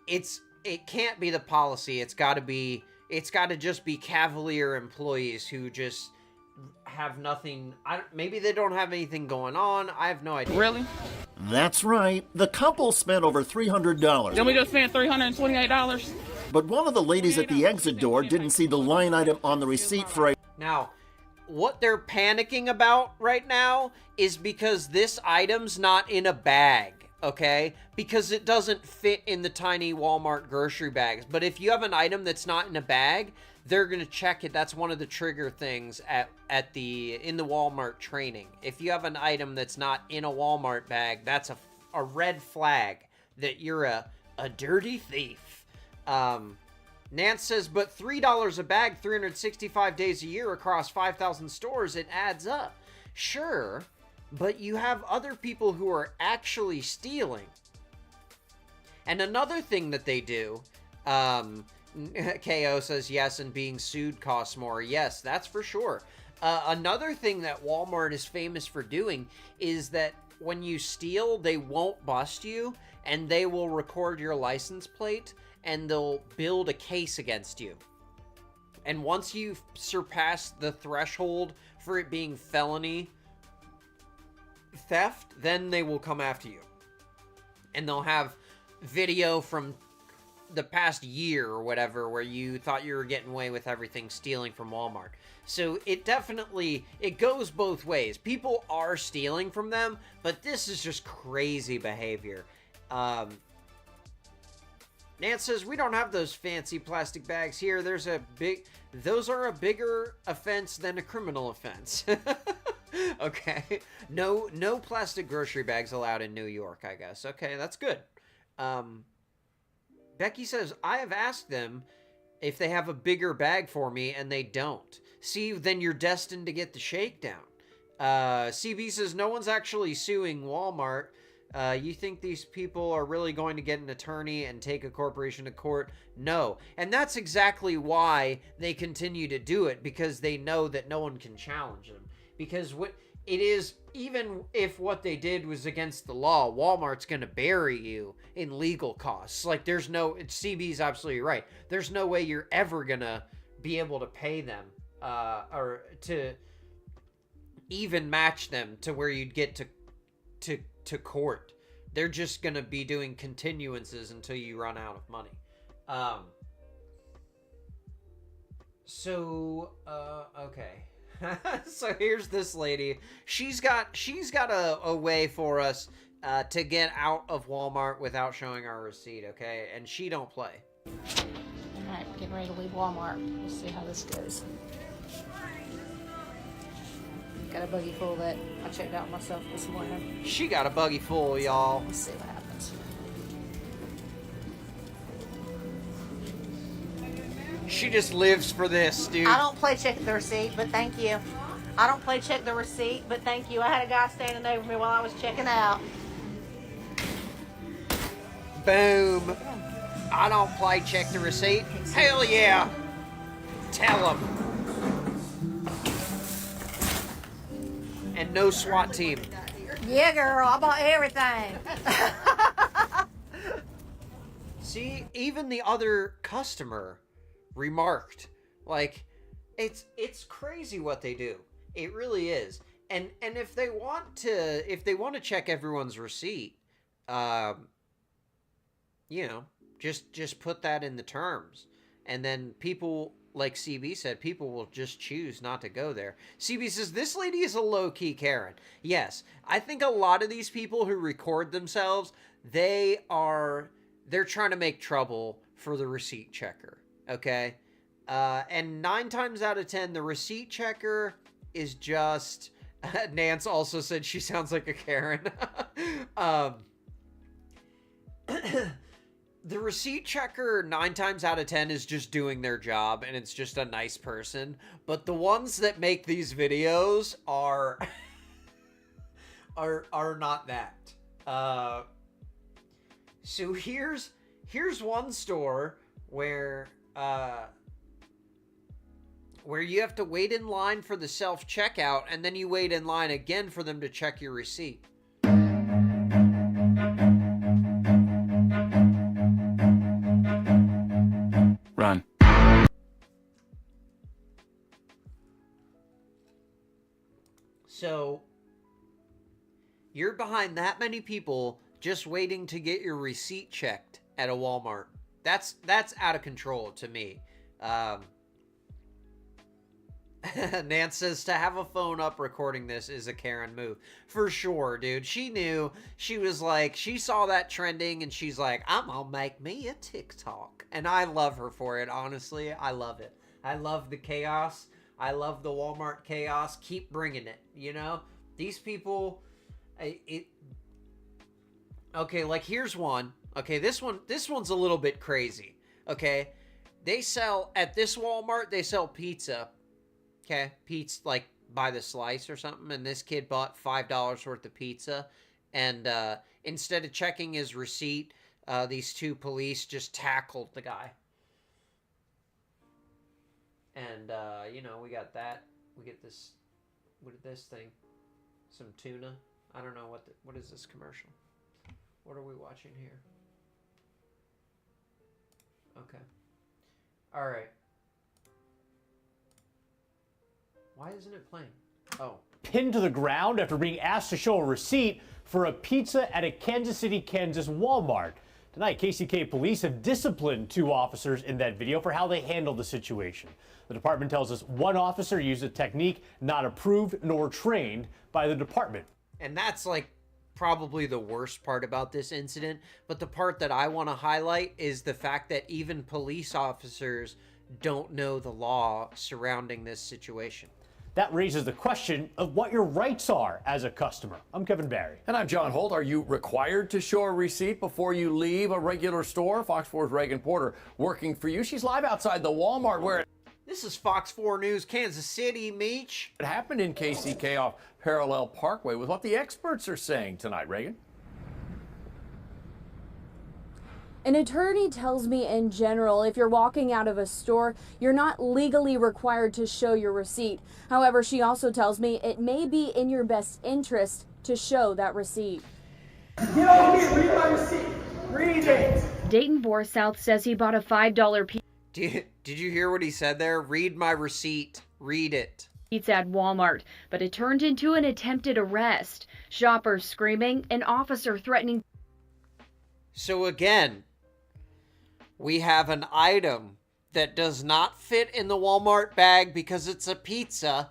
it can't be the policy. It's got to just be cavalier employees who just have nothing. Maybe they don't have anything going on. I have no idea. Really? That's right. The couple spent over $300. Then we just spent $328. But one of the ladies at the exit door didn't see the line item on the receipt for a... Now, what they're panicking about right now is because this item's not in a bag, okay? Because it doesn't fit in the tiny Walmart grocery bags. But if you have an item that's not in a bag, they're going to check it. That's one of the trigger things in the Walmart training. If you have an item that's not in a Walmart bag, that's a red flag that you're a dirty thief. Nance says, but $3 a bag, 365 days a year across 5,000 stores, it adds up. Sure, but you have other people who are actually stealing. And another thing that they do, KO says yes, and being sued costs more. Yes, that's for sure. Another thing that Walmart is famous for doing is that when you steal, they won't bust you, and they will record your license plate, and they'll build a case against you. And once you've surpassed the threshold for it being felony theft, then they will come after you. And they'll have video from the past year or whatever where you thought you were getting away with everything stealing from Walmart. So it goes both ways. People are stealing from them, but this is just crazy behavior. Nance says, we don't have those fancy plastic bags here. Those are a bigger offense than a criminal offense. Okay. No plastic grocery bags allowed in New York, I guess. Okay, that's good. Becky says, I have asked them if they have a bigger bag for me, and they don't. See, then you're destined to get the shakedown. CB says, no one's actually suing Walmart. You think these people are really going to get an attorney and take a corporation to court? No. And that's exactly why they continue to do it, because they know that no one can challenge them. Because even if what they did was against the law, Walmart's going to bury you in legal costs. Like, CB's absolutely right. There's no way you're ever going to be able to pay them, or to even match them to where you'd get to court. They're just going to be doing continuances until you run out of money. Okay. So here's this lady. She's got a way for us to get out of Walmart without showing our receipt, okay? And she don't play. Alright, getting ready to leave Walmart. We'll see how this goes. Got a buggy full that I checked out myself this morning. She got a buggy full, y'all. Let's see what happens. She just lives for this, dude. I don't play check the receipt, but thank you. I don't play check the receipt, but thank you. I had a guy standing over me while I was checking out. Boom. I don't play check the receipt. Hell yeah. Tell him. And no SWAT team. Yeah, girl, I bought everything. See, even the other customer remarked, like, it's crazy what they do. It really is. And if they want to check everyone's receipt, you know, just put that in the terms, and then people, like CB said, people will just choose not to go there. CB says, this lady is a low-key Karen. Yes, I think a lot of these people who record themselves, they're trying to make trouble for the receipt checker, okay? And 9 times out of 10, the receipt checker is just... Nance also said she sounds like a Karen. The receipt checker 9 times out of 10 is just doing their job, and it's just a nice person. But the ones that make these videos are not that. So here's one store where you have to wait in line for the self-checkout, and then you wait in line again for them to check your receipt. Run. So, you're behind that many people just waiting to get your receipt checked at a Walmart. That's out of control to me. Nance says to have a phone up recording this is a Karen move. For sure, dude. She knew. She was like, she saw that trending and she's like, I'm gonna make me a TikTok. And I love her for it, honestly. I love it. I love the chaos. I love the Walmart chaos. Keep bringing it, you know? These people, okay, like here's one. Okay, this one's a little bit crazy. Okay, they sell, at this Walmart, they sell pizza. Okay, pizza, like, by the slice or something, and this kid bought $5 worth of pizza, and instead of checking his receipt, these 2 police just tackled the guy. And, you know, we got that. We get this, what is this thing? Some tuna. I don't know what is this commercial? What are we watching here? Okay. All right. Why isn't it playing? Oh. Pinned to the ground after being asked to show a receipt for a pizza at a Kansas City, Kansas Walmart. Tonight, KCK police have disciplined 2 officers in that video for how they handled the situation. The department tells us 1 officer used a technique not approved nor trained by the department. And that's like probably the worst part about this incident. But the part that I want to highlight is the fact that even police officers don't know the law surrounding this situation. That raises the question of what your rights are as a customer. I'm Kevin Barry. And I'm John Holt. Are you required to show a receipt before you leave a regular store? Fox 4's Reagan Porter working for you. She's live outside the Walmart where This is Fox 4 News, Kansas City, Meech. it happened in KCK off Parallel Parkway with what the experts are saying tonight, Reagan. An attorney tells me in general, if you're walking out of a store, you're not legally required to show your receipt. However, she also tells me it may be in your best interest to show that receipt. Get over here, read my receipt. Read it. Dayton Borsouth says he bought a $5 pizza. Did you hear what he said there? Read my receipt. Read it. Pizza at Walmart, but it turned into an attempted arrest. Shoppers screaming, an officer threatening. So again, we have an item that does not fit in the Walmart bag because it's a pizza.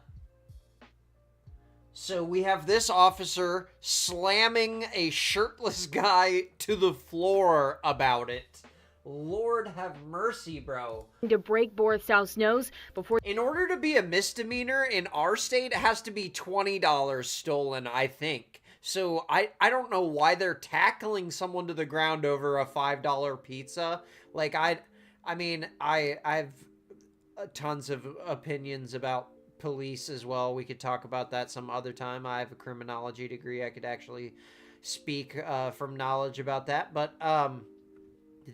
So we have this officer slamming a shirtless guy to the floor about it. Lord have mercy, bro. To break Borsouth's nose before. In order to be a misdemeanor in our state, it has to be $20 stolen, I think. So I don't know why they're tackling someone to the ground over a $5 pizza. Like, I mean, I've tons of opinions about police as well. We could talk about that some other time. I have a criminology degree. I could actually speak from knowledge about that. But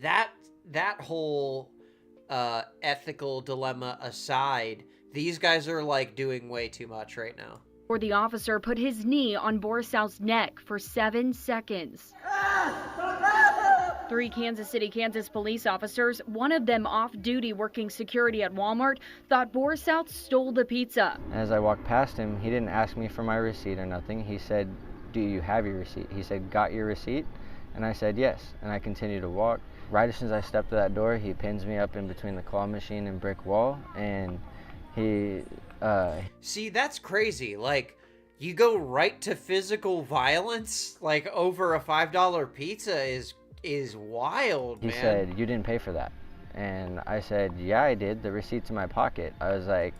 that whole ethical dilemma aside, these guys are like doing way too much right now. Or the officer put his knee on Borisow's neck for 7 seconds. 3 Kansas City, Kansas police officers, one of them off duty working security at Walmart, thought Borisow stole the pizza. As I walked past him, he didn't ask me for my receipt or nothing. He said, "Do you have your receipt?" He said, "Got your receipt?" And I said, "Yes." And I continued to walk. Right as soon as I stepped to that door, he pins me up in between the claw machine and brick wall, and he See, that's crazy. Like, you go right to physical violence, like, over a $5 pizza is wild, man. He said, "You didn't pay for that." And I said, "Yeah, I did. The receipt's in my pocket." I was like,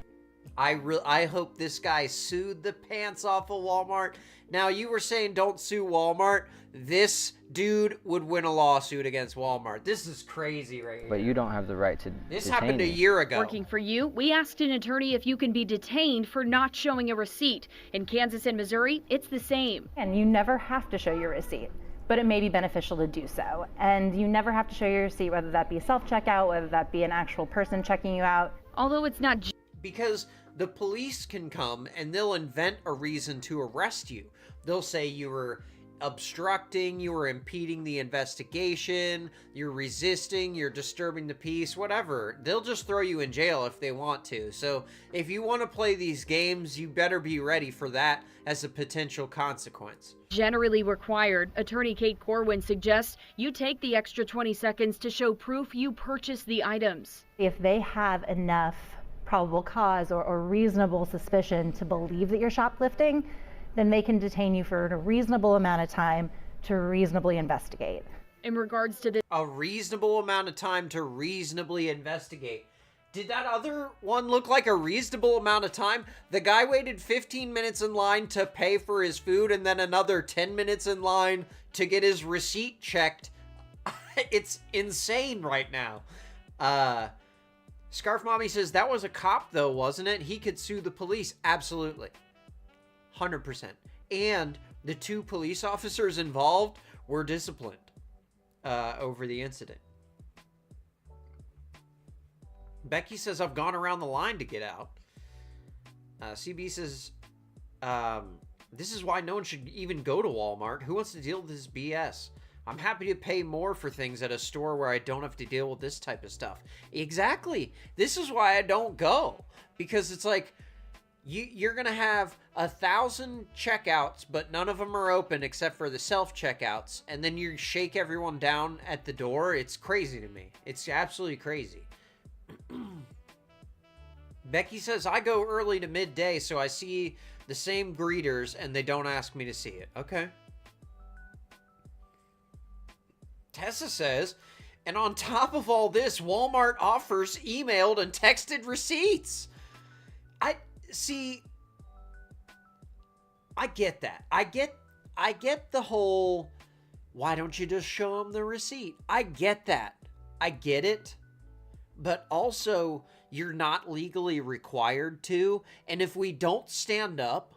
I hope this guy sued the pants off of Walmart. Now, you were saying don't sue Walmart. This dude would win a lawsuit against Walmart. This is crazy right here. "But you don't have the right to This detain happened a me." year ago. Working for you, we asked an attorney if you can be detained for not showing a receipt. In Kansas and Missouri, it's the same. And you never have to show your receipt, but it may be beneficial to do so. And you never have to show your receipt, whether that be self-checkout, whether that be an actual person checking you out. Although it's not because the police can come and they'll invent a reason to arrest you. They'll say you were obstructing, you were impeding the investigation, you're resisting, you're disturbing the peace, whatever. They'll just throw you in jail if they want to. So if you want to play these games, you better be ready for that as a potential consequence. generally required. Attorney Kate Corwin suggests you take the extra 20 seconds to show proof you purchased the items. If they have enough probable cause or reasonable suspicion to believe that you're shoplifting, then they can detain you for a reasonable amount of time to reasonably investigate. In regards to this, a reasonable amount of time to reasonably investigate. Did that other one look like a reasonable amount of time? The guy waited 15 minutes in line to pay for his food and then another 10 minutes in line to get his receipt checked. It's insane right now. Scarf Mommy says, that was a cop though, wasn't it? He could sue the police. Absolutely. 100%. And the 2 police officers involved were disciplined over the incident. Becky says, I've gone around the line to get out. CB says, this is why no one should even go to Walmart. Who wants to deal with this BS? I'm happy to pay more for things at a store where I don't have to deal with this type of stuff. Exactly. This is why I don't go. Because it's like, you're going to have 1,000 checkouts, but none of them are open except for the self-checkouts. And then you shake everyone down at the door. It's crazy to me. It's absolutely crazy. Becky says, I go early to midday, so I see the same greeters and they don't ask me to see it. Okay. Tessa says, and on top of all this, Walmart offers emailed and texted receipts. I get that. I get the whole, why don't you just show them the receipt? I get that. I get it. But also, you're not legally required to. And if we don't stand up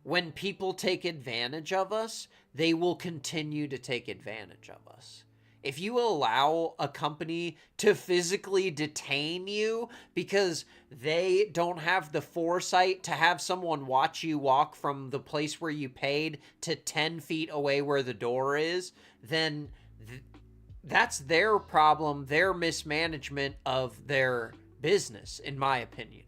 when people take advantage of us, they will continue to take advantage of us. If you allow a company to physically detain you because they don't have the foresight to have someone watch you walk from the place where you paid to 10 feet away where the door is, then that's their problem, their mismanagement of their business, in my opinion.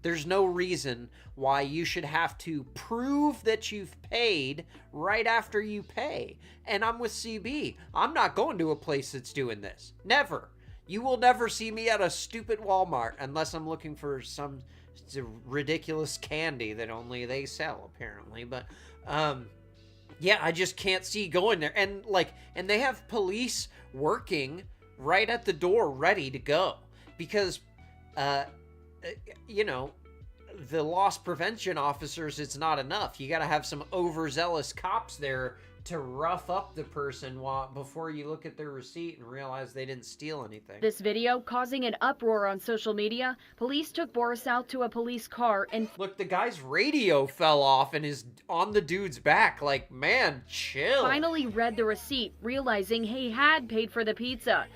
There's no reason why you should have to prove that you've paid right after you pay. And I'm with CB. I'm not going to a place that's doing this. Never. You will never see me at a stupid Walmart unless I'm looking for some ridiculous candy that only they sell, apparently. But, yeah, I just can't see going there. And they have police working right at the door ready to go. Because, you know, the loss prevention officers, it's not enough. You got to have some overzealous cops there to rough up the person before you look at their receipt and realize they didn't steal anything. This video causing an uproar on social media. Police took Boris out to a police car and look, the guy's radio fell off and is on the dude's back. Like, man, chill. Finally read the receipt, realizing he had paid for the pizza.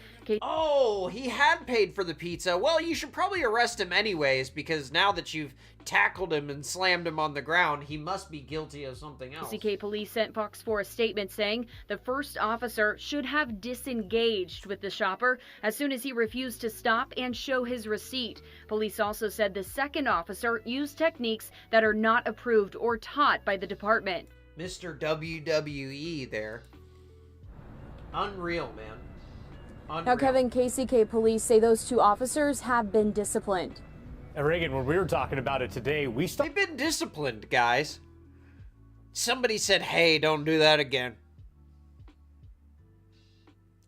Oh, he had paid for the pizza. Well, you should probably arrest him anyways, because now that you've tackled him and slammed him on the ground, he must be guilty of something else. KCK police sent Fox 4 a statement saying the first officer should have disengaged with the shopper as soon as he refused to stop and show his receipt. Police also said the second officer used techniques that are not approved or taught by the department. Mr. WWE there. Unreal, man. Unreal. Now, Kevin, KCK police say those 2 officers have been disciplined. And Reagan, when we were talking about it today, they've been disciplined, guys. Somebody said, hey, don't do that again.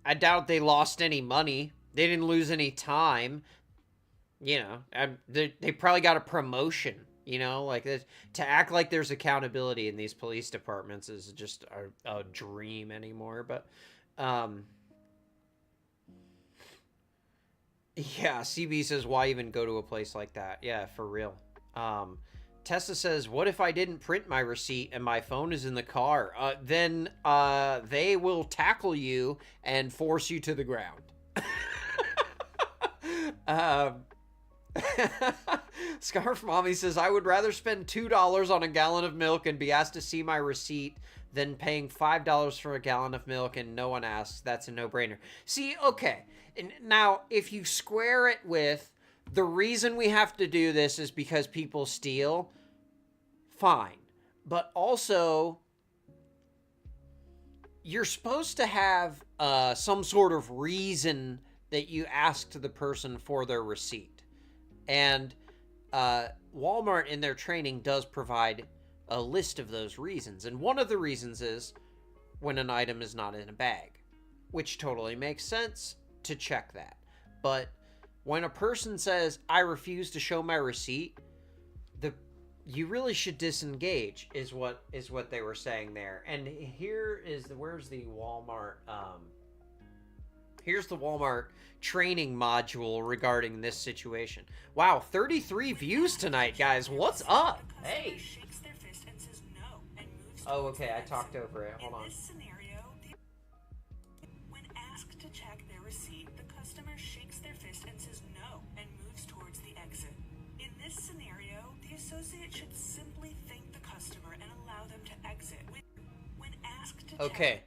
I doubt they lost any money. They didn't lose any time. You know, they probably got a promotion, you know, like this. To act like there's accountability in these police departments is just a dream anymore. But, yeah, CB says, why even go to a place like that? Yeah, for real. Tessa says, what if I didn't print my receipt and my phone is in the car? Then they will tackle you and force you to the ground. Scarf Mommy says, I would rather spend $2 on a gallon of milk and be asked to see my receipt than paying $5 for a gallon of milk and no one asks. That's a no-brainer. See, okay. Now, if you square it with the reason we have to do this is because people steal, fine. But also, you're supposed to have some sort of reason that you asked the person for their receipt. And Walmart in their training does provide a list of those reasons. And one of the reasons is when an item is not in a bag, which totally makes sense to check that. But when a person says, I refuse to show my receipt, you really should disengage is what they were saying there. And where's the Walmart here's the Walmart training module regarding this situation. Wow, 33 views tonight, guys. What's up? Hey. Oh, okay, I talked over it. Hold on. When asked to check their receipt, the customer shakes their fist and says no and moves towards the exit. In this scenario, the associate should simply thank the customer and allow them to exit. When asked to okay.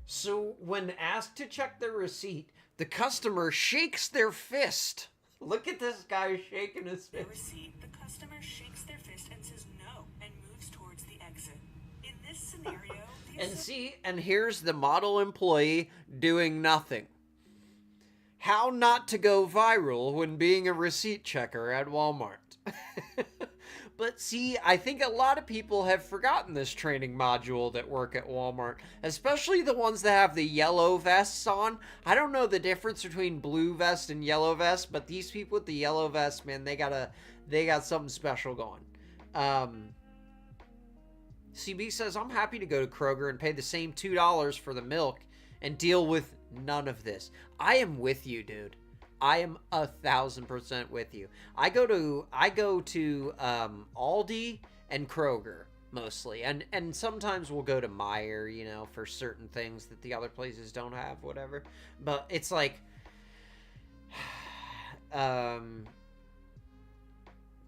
So when asked to check their receipt, the customer shakes their fist. Look at this guy shaking his fist. Receipt, the customer shakes their fist and says no and moves towards the exit. In this scenario, and here's the model employee doing nothing. How not to go viral when being a receipt checker at Walmart. But see, I think a lot of people have forgotten this training module that work at Walmart, especially the ones that have the yellow vests on. I don't know the difference between blue vest and yellow vest, but these people with the yellow vest, man, they got something special going. CB says, I'm happy to go to Kroger and pay the same $2 for the milk and deal with none of this. I am with you, dude. I am 1,000% with you. I go to Aldi and Kroger mostly, and sometimes we'll go to Meijer, you know, for certain things that the other places don't have, whatever. But it's like,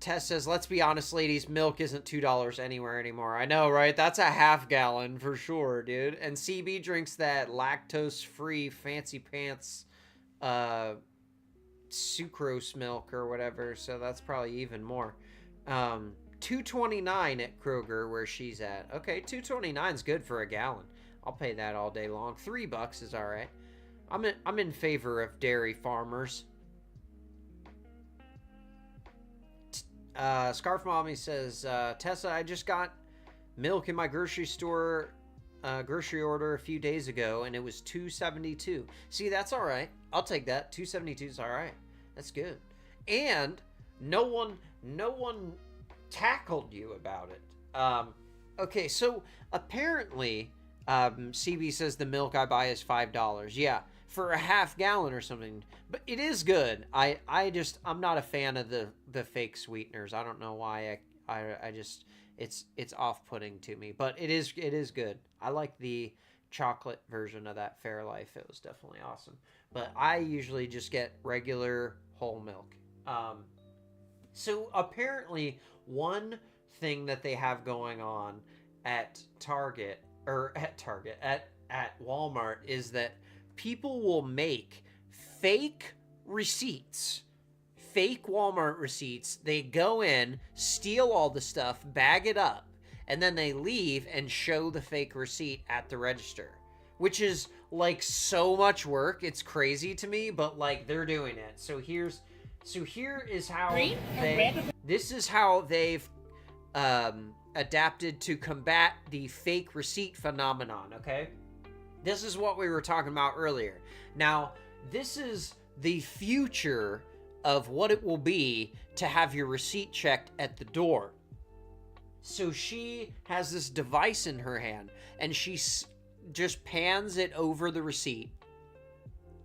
Tess says, let's be honest, ladies, milk isn't $2 anywhere anymore. I know, right? That's a half gallon for sure, dude. And CB drinks that lactose-free fancy pants sucrose milk or whatever, so that's probably even more. $2.29 at Kroger where she's at. Okay, $2.29 is good for a gallon. I'll pay that all day long. $3 is all right. I'm in favor of dairy farmers. Scarf Mommy says, Tessa, I just got milk in my grocery store grocery order a few days ago, and it was $2.72. See, that's all right. I'll take that. $2.72 is all right. That's good. And no one tackled you about it. Okay, so apparently, CB says the milk I buy is $5. Yeah, for a half gallon or something. But it is good. I'm not a fan of the fake sweeteners. I don't know why. I just it's off-putting to me. But it is good. I like the chocolate version of that Fairlife. It was definitely awesome. But I usually just get regular whole milk. So apparently one thing that they have going on at Walmart is that people will make fake receipts, fake Walmart receipts. They go in, steal all the stuff, bag it up, and then they leave and show the fake receipt at the register, which is like so much work. It's crazy to me, but like they're doing it. So here is how this is how they've adapted to combat the fake receipt phenomenon. Okay, this is what we were talking about earlier. Now, this is the future of what it will be to have your receipt checked at the door. So she has this device in her hand, and she just pans it over the receipt.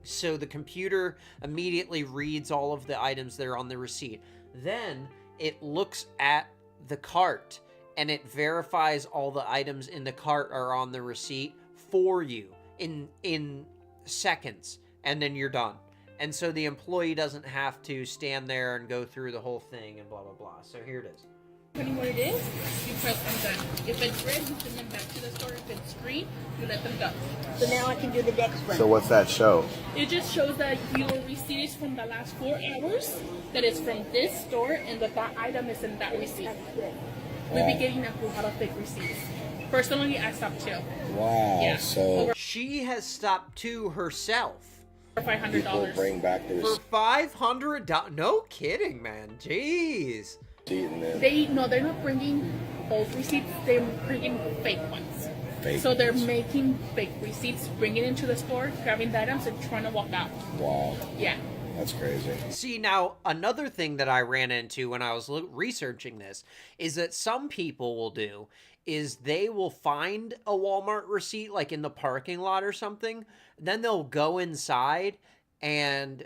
So the computer immediately reads all of the items that are on the receipt. Then it looks at the cart, and it verifies all the items in the cart are on the receipt for you in seconds, and then you're done. And so the employee doesn't have to stand there and go through the whole thing and blah, blah, blah. So here it is. Depending what it is, you press I'm done. If it's red, you send them back to the store. If it's green, you let them go. So now I can do the next one. So what's that show? It just shows that your receipt is from the last 4 hours, that it's from this store, and that item is in that receipt. We'll be getting a lot of fake receipts. Personally, I stopped too. Wow. Yeah. So she has stopped too herself. For $500. People bring back their For $500? No kidding, man. Jeez. They're not bringing old receipts. They're bringing fake ones. So they're making fake receipts, bringing it into the store, grabbing the items, and trying to walk out. Wow. Yeah. That's crazy. See, now, another thing that I ran into when I was researching this is that some people will do is they will find a Walmart receipt, like in the parking lot or something. Then they'll go inside and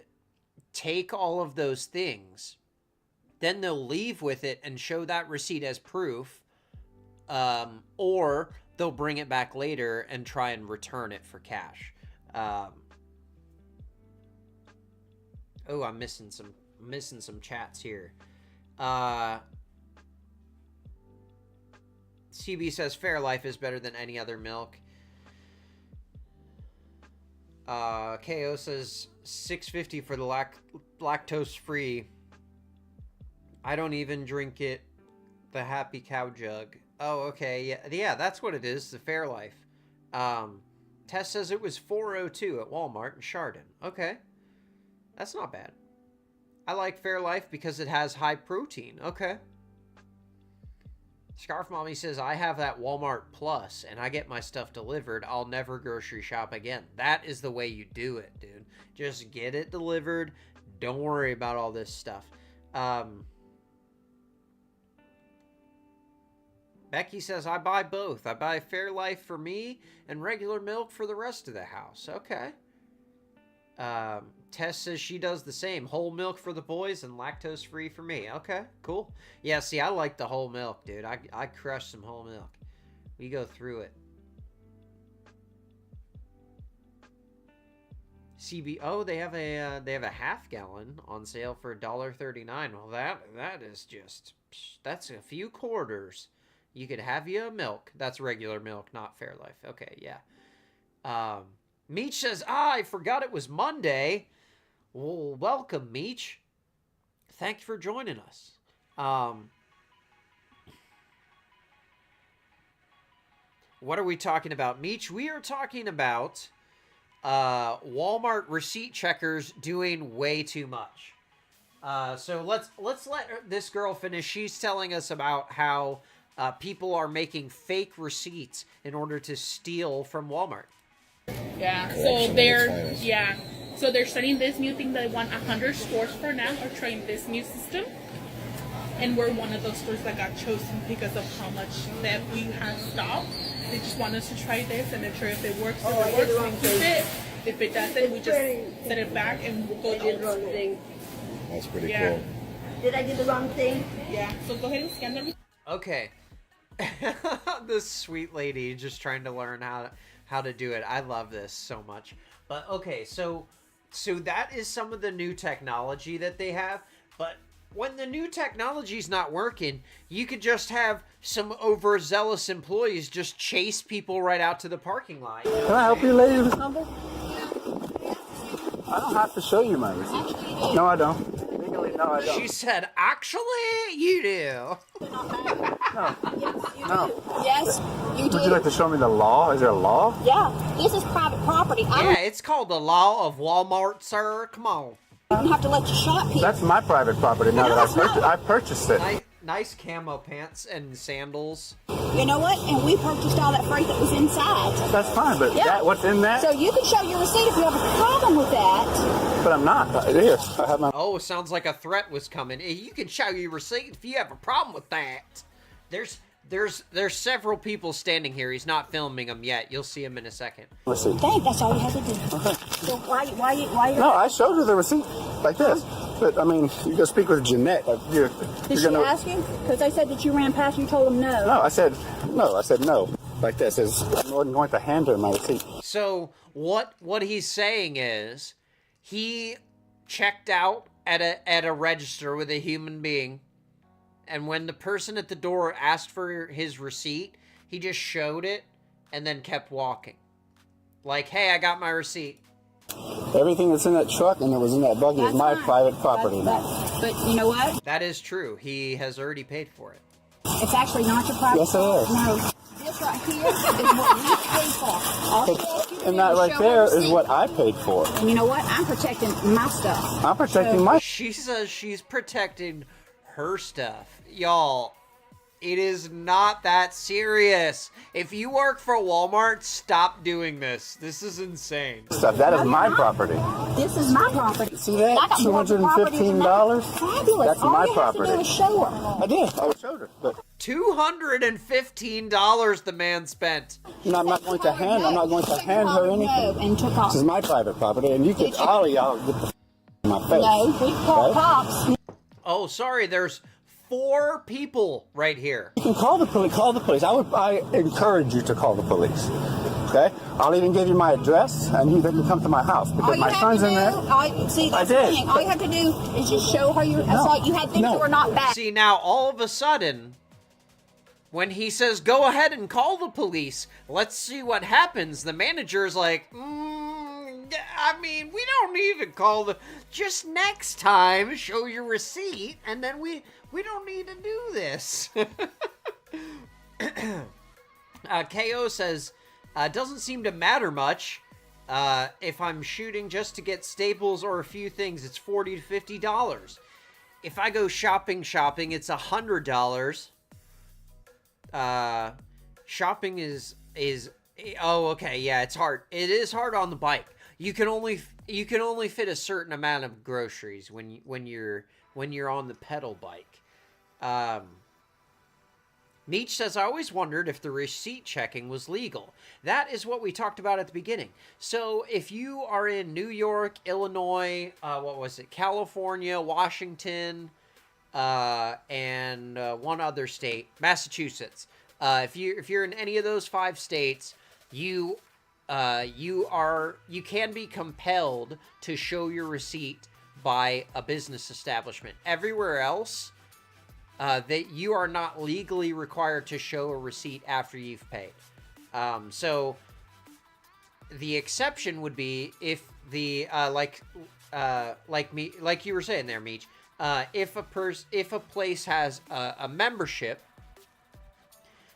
take all of those things. Then they'll leave with it and show that receipt as proof. Or they'll bring it back later and try and return it for cash. Oh, I'm missing some chats here. CB says Fairlife is better than any other milk. KO says $6.50 for the lactose free. I don't even drink it. The Happy Cow jug. Oh, okay. Yeah, that's what it is. The Fairlife. Tess says it was $4.02 at Walmart in Chardon. Okay. That's not bad. I like Fairlife because it has high protein. Okay. Scarf Mommy says, I have that Walmart Plus and I get my stuff delivered. I'll never grocery shop again. That is the way you do it, dude. Just get it delivered. Don't worry about all this stuff. Becky says, I buy both. I buy Fairlife for me and regular milk for the rest of the house. Okay. Tess says she does the same. Whole milk for the boys and lactose free for me. Okay, cool. Yeah, see, I like the whole milk, dude. I crush some whole milk. We go through it. CB, oh, they have a half gallon on sale for $1.39. Well, that is just, that's a few quarters. You could have you a milk. That's regular milk, not Fairlife. Okay, yeah. Meech says, I forgot it was Monday. Well, welcome, Meech. Thank you for joining us. What are we talking about, Meech? We are talking about Walmart receipt checkers doing way too much. So let's let this girl finish. She's telling us about how people are making fake receipts in order to steal from Walmart. Yeah, so they're starting this new thing. They want 100 stores for now are trying this new system. and we're one of those stores that got chosen because of how much that we had stopped. They just want us to try this and ensure if it works, we keep it. If it doesn't, we just set it back and we'll go to the wrong thing. That's pretty cool. Did I do the wrong thing? Yeah, so go ahead and scan the receipt. Okay. This sweet lady just trying to learn how to do it. I love this so much. But okay, so that is some of the new technology that they have. But when the new technology's not working, you could just have some overzealous employees just chase people right out to the parking lot. Can I help you, lady, with something? I don't have to show you my receipt. No, I don't. Legally, no, I don't. She said, actually, you do. No. Yes, you do. Would you like to show me the law? Is there a law? Yeah, this is private property. Yeah, it's called the law of Walmart, sir. Come on. I don't have to let you shop here. That's my private property now that I purchased it. Nice camo pants and sandals. You know what? And we purchased all that freight that was inside. That's fine, but what's in that? So you can show your receipt if you have a problem with that. But I'm not. Here, I have my... Oh, sounds like a threat was coming. You can show your receipt if you have a problem with that. There's several people standing here. He's not filming them yet. You'll see him in a second. Receipt. Dang, that's all you have to do. Okay. So why? No, I showed her the receipt like this. But I mean, you can speak with Jeanette. Did she ask you? Because they said that you ran past and you told them no. No, I said no. Like this. I wasn't going to hand her my receipt. So what he's saying is he checked out at a register with a human being, and when the person at the door asked for his receipt, he just showed it and then kept walking. Like, hey, I got my receipt. Everything that's in that truck and that was in that buggy is my private property now. But you know what? That is true. He has already paid for it. It's actually not your private Yes, it is. No. This right here is what we paid for. And that right there is what I paid for. And you know what? I'm protecting my stuff. I'm protecting my... She says she's protecting her stuff. Y'all, it is not that serious. If you work for Walmart, stop doing this. This is insane. Stuff. That is my property. This is my property. See that? $215? Fabulous. That's all my you property. Have to do is show her. I did. I showed her. But $215 the man spent. I'm not going to hand her anything. No, and took off. This is my private property, and you can all of y'all get the in my face. No, we call cops. Oh, sorry. There's 4 people right here. You can call the police. Call the police. I encourage you to call the police. Okay? I'll even give you my address, and you can come to my house because my son's in there. See, that's I did. the thing. All you have to do is just show her your. That's all you had things that were not bad. See, now all of a sudden, when he says, go ahead and call the police, let's see what happens, the manager's like, I mean, we don't even call the... Just next time, show your receipt, and then we don't need to do this. KO says, doesn't seem to matter much. If I'm shooting just to get staples or a few things, it's $40 to $50. If I go shopping, it's $100. Shopping is oh, okay, yeah, it's hard. It is hard on the bike. You can only fit a certain amount of groceries when you're on the pedal bike. Meech says, I always wondered if the receipt checking was legal. That is what we talked about at the beginning. So if you are in New York, Illinois, California, Washington, and one other state, Massachusetts. If you're in any of those 5 states, you can be compelled to show your receipt by a business establishment. Everywhere else, that you are not legally required to show a receipt after you've paid. So the exception would be if the like you were saying there, Meech. If a place has a membership,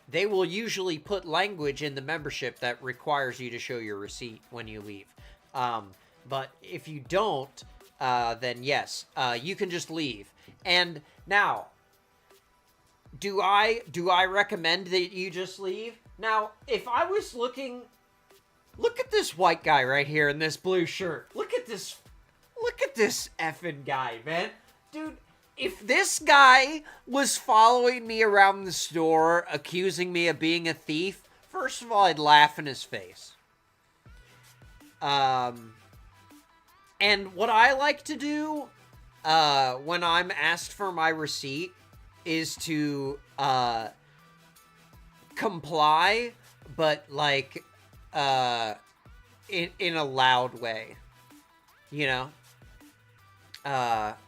they will usually put language in the membership that requires you to show your receipt when you leave. But if you don't, then yes, you can just leave. And now, do I recommend that you just leave? Now, if I was looking, look at this white guy right here in this blue shirt. Look at this effing guy, man. Dude, if this guy was following me around the store, accusing me of being a thief, first of all, I'd laugh in his face. And what I like to do, when I'm asked for my receipt is to, comply, but, like, in a loud way. You know?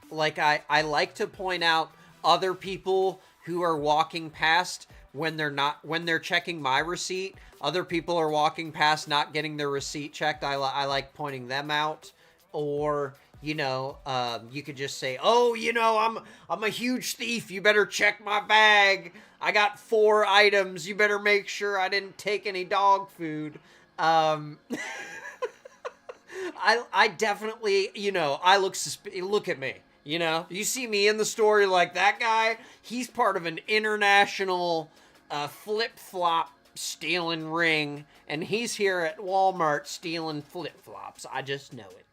Like, I like to point out other people who are walking past when they're checking my receipt. Other people are walking past not getting their receipt checked. I like pointing them out. Or, you know, you could just say, oh, you know, I'm a huge thief. You better check my bag. I got 4 items. You better make sure I didn't take any dog food. I definitely, you know, I look at me, you know, you see me in the story like that guy, he's part of an international, flip-flop stealing ring, and he's here at Walmart stealing flip-flops. I just know it.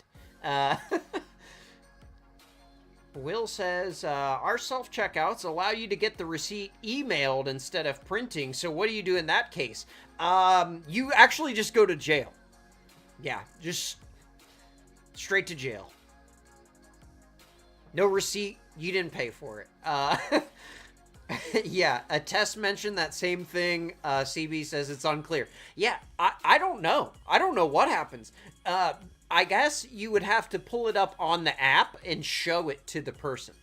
Will says, our self-checkouts allow you to get the receipt emailed instead of printing, so what do you do in that case? You actually just go to jail. Yeah, just straight to jail. No receipt, you didn't pay for it. Yeah, a test mentioned that same thing. CB says it's unclear. Yeah, I don't know. I don't know what happens. I guess you would have to pull it up on the app and show it to the person.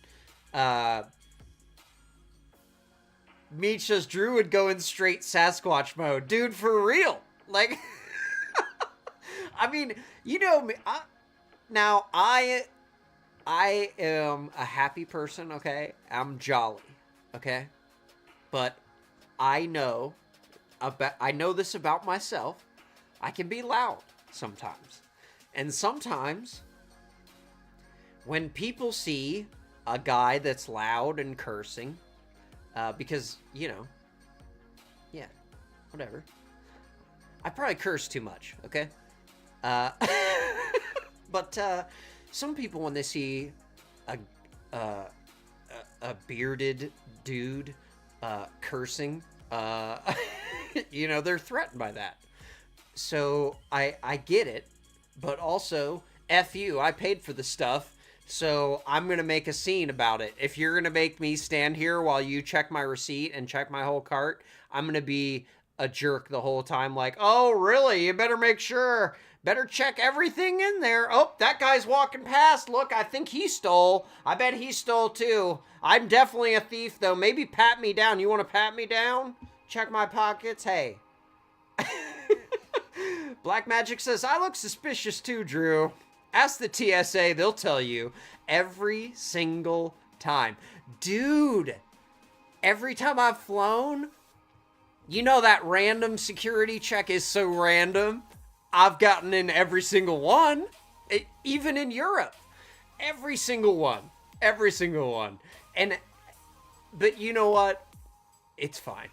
Meech says Drew would go in straight Sasquatch mode. Dude, for real. Like, I mean, you know me. Now, I am a happy person, okay? I'm jolly, okay? But I know this about myself. I can be loud sometimes. And sometimes, when people see a guy that's loud and cursing, because, you know, yeah, whatever. I probably curse too much, okay? But some people, when they see a bearded dude cursing, you know, they're threatened by that. So I get it, but also, F you, I paid for the stuff, so I'm going to make a scene about it. If you're going to make me stand here while you check my receipt and check my whole cart, I'm going to be a jerk the whole time, like, oh, really? You better make sure. Better check everything in there. Oh, that guy's walking past. Look, I think he stole. I bet he stole too. I'm definitely a thief, though. Maybe pat me down. You want to pat me down? Check my pockets? Hey. Black Magic says, I look suspicious too, Drew. Ask the TSA. They'll tell you. Every single time. Dude, every time I've flown, you know that random security check is so random. I've gotten in every single one, even in Europe. Every single one. Every single one. But you know what? It's fine.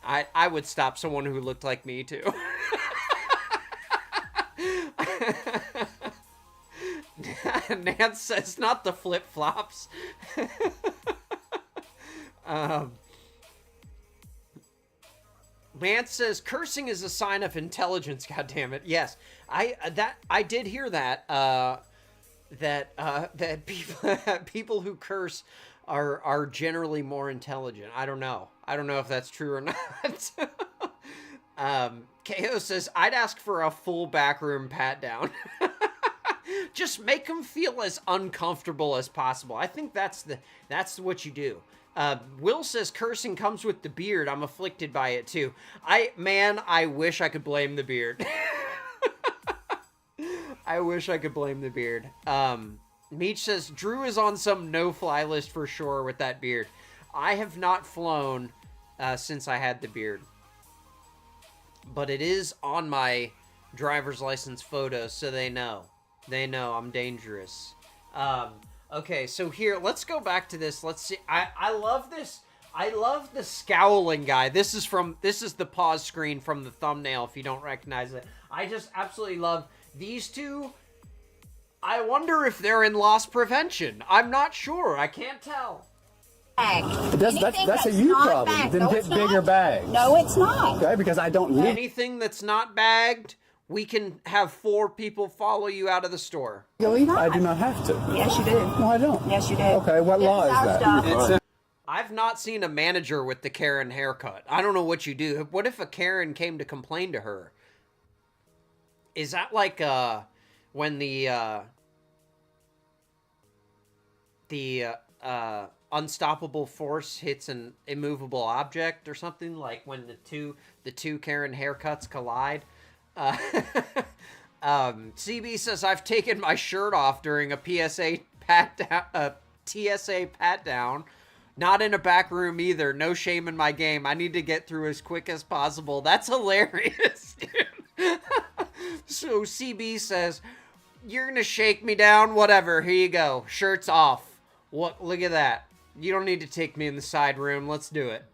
I would stop someone who looked like me, too. Nance says, not the flip-flops. Lance says cursing is a sign of intelligence. God damn it! Yes, I did hear that. That people who curse are generally more intelligent. I don't know if that's true or not. KO says I'd ask for a full backroom pat down. Just make them feel as uncomfortable as possible. I think that's what you do. Will says cursing comes with the beard. I'm afflicted by it too. I wish I could blame the beard. I wish I could blame the beard. Meech says Drew is on some no-fly list for sure with that beard. I have not flown since I had the beard, but it is on my driver's license photos, so they know. They know I'm dangerous. Okay, so here, let's go back to this. Let's see. I love this. I love the scowling guy. This is the pause screen from the thumbnail, if you don't recognize it. I just absolutely love these two. I wonder if they're in loss prevention. I'm not sure. I can't tell. That's a you problem. Then get bigger bags. No, it's not. Okay, because I don't need Anything that's not bagged, we can have 4 people follow you out of the store. Really? I do not have to. Yes, you do. No, I don't. Yes, you do. Okay, what law is that? I've not seen a manager with the Karen haircut. I don't know what you do. What if a Karen came to complain to her? Is that like when the unstoppable force hits an immovable object or something, like when the two Karen haircuts collide? CB says, I've taken my shirt off during a TSA pat down. Not in a back room either. No shame in my game. I need to get through as quick as possible. That's hilarious, dude. So CB says, you're gonna shake me down? Whatever. Here you go. Shirt's off. What? Look at that. You don't need to take me in the side room. Let's do it.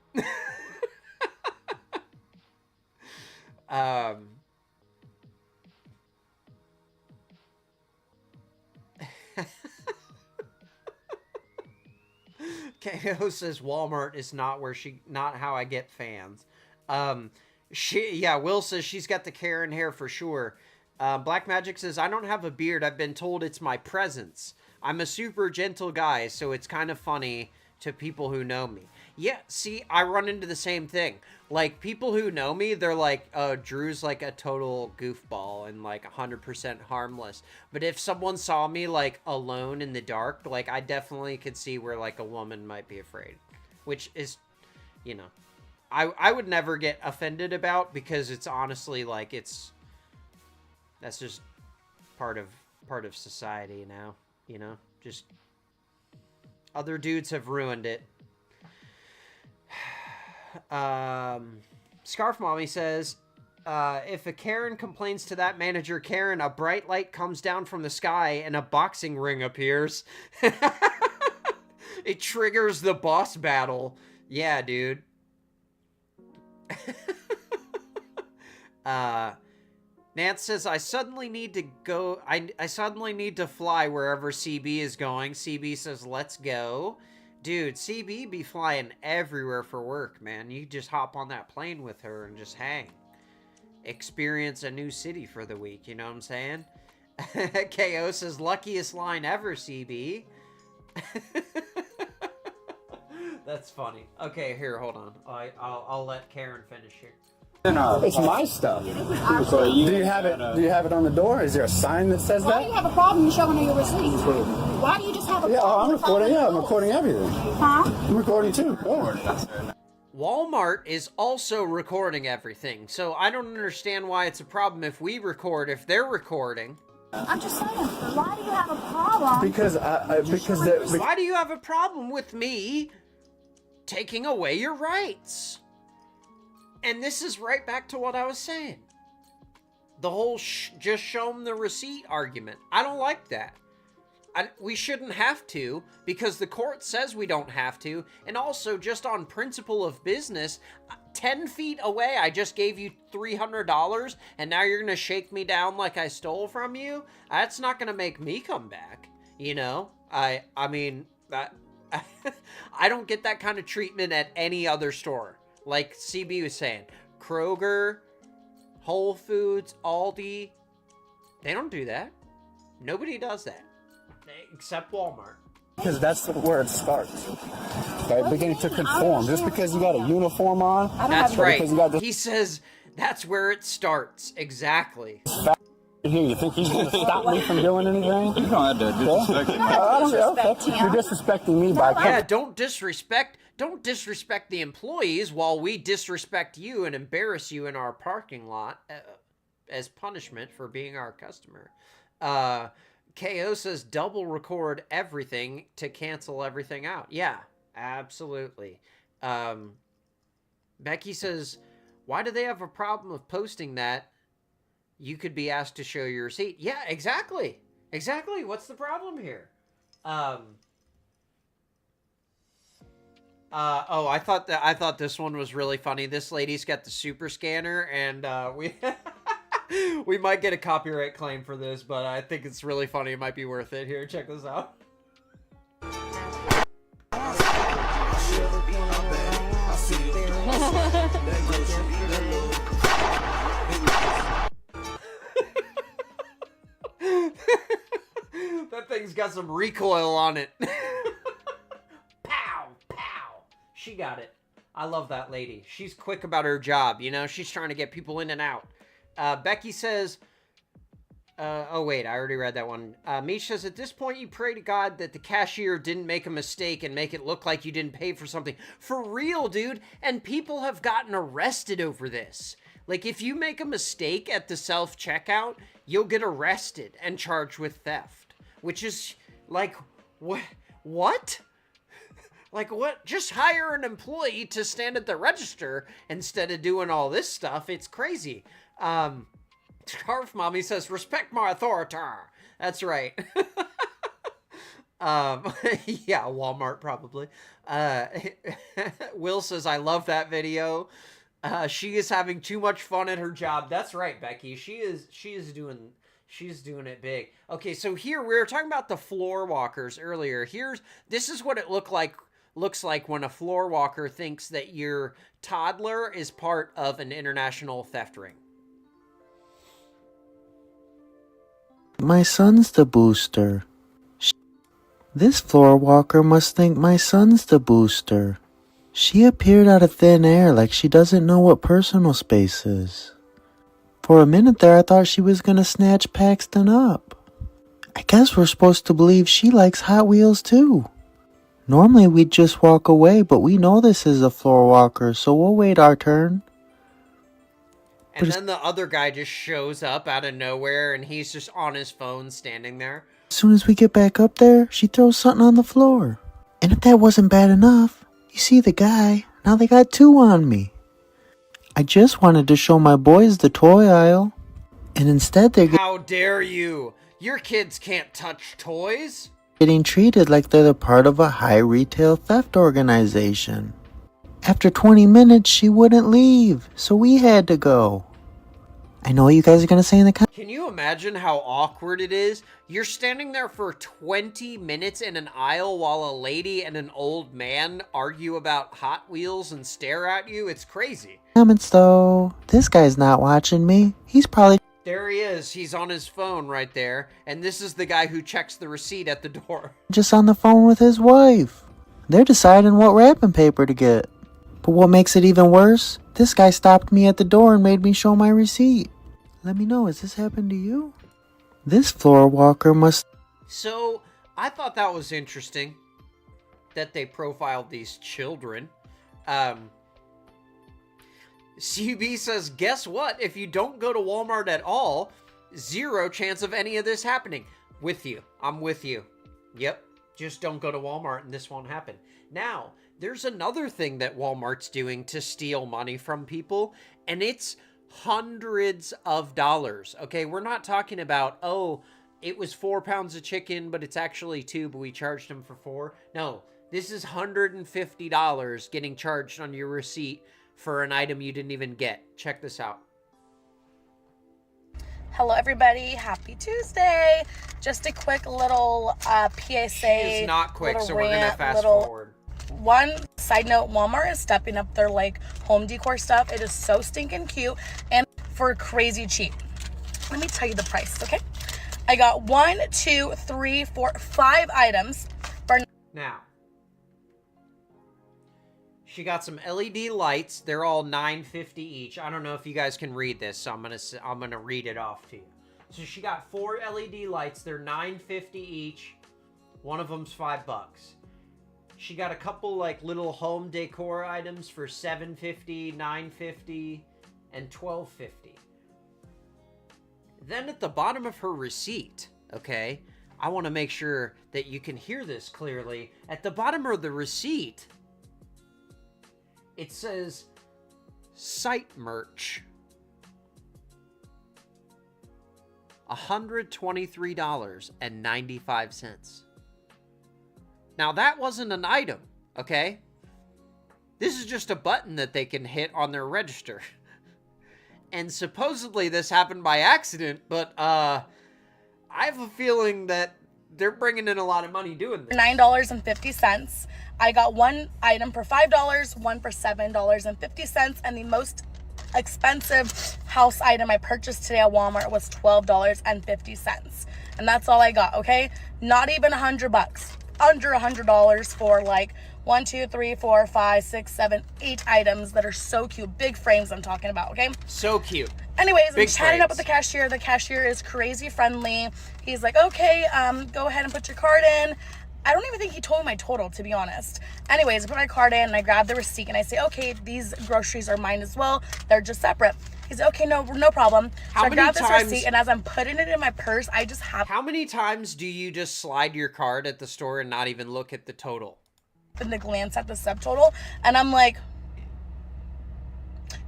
KO says Walmart is not how I get fans. Will says she's got the Karen hair for sure. Black Magic says, I don't have a beard. I've been told it's my presence. I'm a super gentle guy, so it's kind of funny to people who know me. Yeah, see, I run into the same thing. Like, people who know me, they're like, oh, Drew's like a total goofball and like 100% harmless. But if someone saw me like alone in the dark, like I definitely could see where like a woman might be afraid. Which is, you know, I would never get offended about, because it's honestly like that's just part of society now, you know? Just other dudes have ruined it. Scarf Mommy says, if a Karen complains to that manager Karen, a bright light comes down from the sky and a boxing ring appears. It triggers the boss battle. Yeah, dude. Nance says, I suddenly need to go. I suddenly need to fly wherever CB is going. CB says, let's go. Dude, CB be flying everywhere for work, man. You just hop on that plane with her and just hang. Experience a new city for the week, you know what I'm saying? KO says, luckiest line ever, CB. That's funny. Okay, here, hold on. I'll let Karen finish here. It's my stuff. Do you have it? Do you have it on the door? Is there a sign that says that? Why do you have a problem in showing her your receipt? Why do you just have a problem? Yeah, I'm recording. Yeah, I'm recording everything. Huh? I'm recording too. Walmart is also recording everything, so I don't understand why it's a problem if we record if they're recording. I'm just saying, why do you have a problem? Why do you have a problem with me taking away your rights? And this is right back to what I was saying. The whole just show them the receipt argument. I don't like that. We shouldn't have to, because the court says we don't have to. And also, just on principle of business, 10 feet away, I just gave you $300, and now you're going to shake me down like I stole from you? That's not going to make me come back, you know? I mean, I don't get that kind of treatment at any other store. Like CB was saying, Kroger, Whole Foods, Aldi, they don't do that. Nobody does that. Except Walmart. Because that's where it starts. Okay, beginning to conform. Just because you got a uniform on. That's right. He says that's where it starts. Exactly. Here, you think he's going to stop me from doing anything? You don't have to disrespect me. You're disrespecting me by... Yeah, don't disrespect the employees while we disrespect you and embarrass you in our parking lot as punishment for being our customer. KO says double record everything to cancel everything out. Yeah, absolutely. Becky says, why do they have a problem with posting that? You could be asked to show your receipt. Yeah, exactly. Exactly. What's the problem here? I thought this one was really funny. This lady's got the super scanner, and We might get a copyright claim for this, but I think it's really funny. It might be worth it. Here, check this out. That thing's got some recoil on it. Pow, pow. She got it. I love that lady. She's quick about her job, you know? She's trying to get people in and out. Becky says... oh, wait, I already read that one. Mish says, at this point, you pray to God that the cashier didn't make a mistake and make it look like you didn't pay for something. For real, dude. And people have gotten arrested over this. Like, if you make a mistake at the self-checkout, you'll get arrested and charged with theft. Which is, like, what? Like, what? Just hire an employee to stand at the register instead of doing all this stuff. It's crazy. Scarf Mommy says, respect my authority. That's right. Yeah, Walmart probably. Will says, I love that video. She is having too much fun at her job. That's right, Becky. She's doing it big. Okay, so here we were talking about the floor walkers earlier. This is what it looks like when a floor walker thinks that your toddler is part of an international theft ring. My son's the booster. This floor walker must think my son's the booster. She appeared out of thin air like she doesn't know what personal space is. For a minute there, I thought she was gonna snatch Paxton up. I guess we're supposed to believe she likes Hot Wheels too. Normally we'd just walk away, but we know this is a floor walker, so we'll wait our turn. And then the other guy just shows up out of nowhere, and he's just on his phone standing there. As soon as we get back up there, she throws something on the floor. And if that wasn't bad enough, you see the guy, now they got two on me. I just wanted to show my boys the toy aisle. And instead they're How dare you? Your kids can't touch toys. Getting treated like they're the part of a high retail theft organization. After 20 minutes, she wouldn't leave, so we had to go. I know what you guys are going to say in the comments. Can you imagine how awkward it is? You're standing there for 20 minutes in an aisle while a lady and an old man argue about Hot Wheels and stare at you. It's crazy. Comments though, this guy's not watching me. He's probably... There he is. He's on his phone right there. And this is the guy who checks the receipt at the door. just on the phone with his wife. They're deciding what wrapping paper to get. But what makes it even worse, this guy stopped me at the door and made me show my receipt. Let me know, has this happened to you? This floor walker must... So, I thought that was interesting that they profiled these children. CB says, guess what? If you don't go to Walmart at all, 0 chance of any of this happening. With you. I'm with you. Yep. Just don't go to Walmart and this won't happen. Now, there's another thing that Walmart's doing to steal money from people, and it's hundreds of dollars. Okay, we're not talking about, oh, it was 4 pounds of chicken, but it's actually 2, but we charged him for 4. No, this is $150 getting charged on your receipt for an item you didn't even get. Check this out. Hello everybody, happy Tuesday. Just a quick little PSA. It's not quick, so we're gonna fast forward. One side note, Walmart is stepping up their like home decor stuff. It is so stinking cute and for crazy cheap. Let me tell you the price, okay? I got 1, 2, 3, 4, 5 items for now. She got some LED lights. They're all $9.50 each. I don't know if you guys can read this, so I'm gonna read it off to you. So she got 4 LED lights. They're $9.50 each. One of them's $5. She got a couple like little home decor items for $7.50, $9.50, and $12.50. Then at the bottom of her receipt, okay, I want to make sure that you can hear this clearly. At the bottom of the receipt, it says site merch. $123.95. Now that wasn't an item, okay? This is just a button that they can hit on their register. and supposedly this happened by accident, but I have a feeling that they're bringing in a lot of money doing this. $9.50. I got one item for $5, one for $7.50, and the most expensive house item I purchased today at Walmart was $12.50. And that's all I got, okay? Not even $100. Under $100 for like 1, 2, 3, 4, 5, 6, 7, 8 items that are so cute. Big frames I'm talking about, okay? So cute. Anyways, Big I'm chatting up frames. with the cashier. The cashier is crazy friendly. He's like, okay, go ahead and put your card in. I don't even think he told me my total, to be honest. Anyways, I put my card in and I grab the receipt and I say, okay, these groceries are mine as well. They're just separate. He's like, okay, no problem. So I grab this receipt, and as I'm putting it in my purse, I just have... How many times do you just slide your card at the store and not even look at the total? ...and to glance at the subtotal, and I'm like,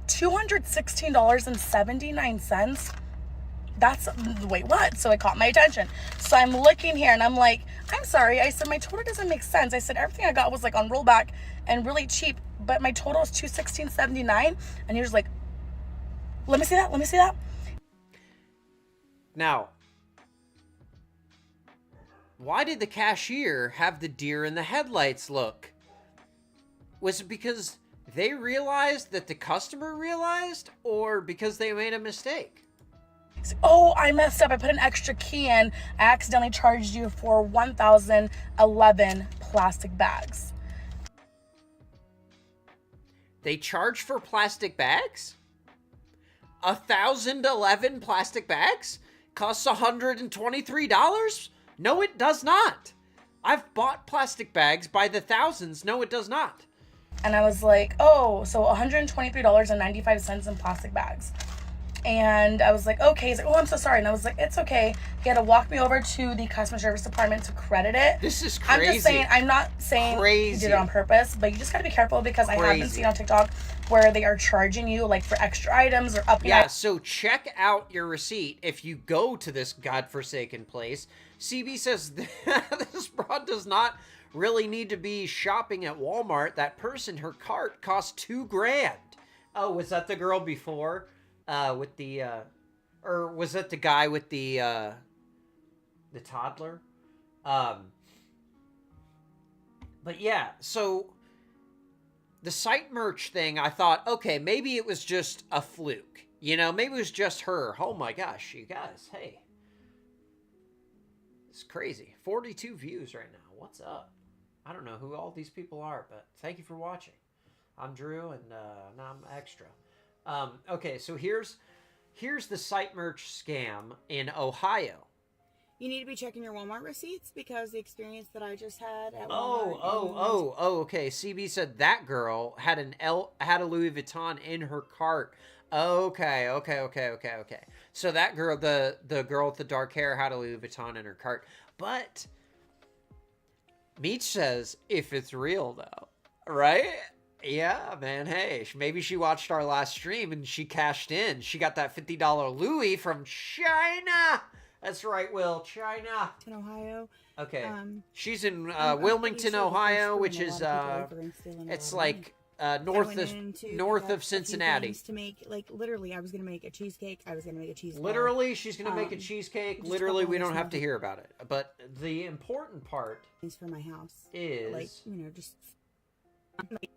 $216.79? That's... Wait, what? So it caught my attention. So I'm looking here, and I'm like, I'm sorry. I said, my total doesn't make sense. I said, everything I got was, like, on rollback and really cheap, but my total is $216.79, and he was like, let me see that. Now, why did the cashier have the deer in the headlights look? Was it because they realized that the customer realized, or because they made a mistake? Oh, I messed up. I put an extra key in. I accidentally charged you for 1,011 plastic bags. They charge for plastic bags? 1,011 plastic bags? Costs $123? No, it does not. I've bought plastic bags by the thousands. No, it does not. And I was like, oh, so $123.95 in plastic bags. And I was like, okay. He's like, oh, I'm so sorry. And I was like, it's okay. He had to walk me over to the customer service department to credit it. This is crazy. I'm just saying, I'm not saying he did it on purpose, but you just gotta be careful, because I have been seeing on TikTok where they are charging you like for extra items or up. Yeah, so check out your receipt if you go to this godforsaken place. CB says this broad does not really need to be shopping at Walmart. That person, her cart cost $2,000. Oh, was that the girl before? With the, or was that the guy with the toddler? But yeah, so the site merch thing, I thought, okay, maybe it was just a fluke. You know, maybe it was just her. Oh my gosh, you guys, hey. It's crazy. 42 views right now. What's up? I don't know who all these people are, but thank you for watching. I'm Drew, and now I'm extra. Okay, so here's the site merch scam in Ohio. You need to be checking your Walmart receipts, because the experience that I just had at Walmart. Oh, okay. CB said that girl had a Louis Vuitton in her cart. Okay. So that girl, the girl with the dark hair, had a Louis Vuitton in her cart. But Meech says if it's real though, right? Yeah, man. Hey, maybe she watched our last stream and she cashed in. She got that $50 Louis from China. That's right, Will. China. In Ohio. Okay. She's in Wilmington, Ohio, which is it's like north of Cincinnati. To make, like, literally, I was gonna make a cheesecake. Literally, she's gonna make a cheesecake. Literally, we don't have to hear about it. But the important part is for my house. Is like, you know, just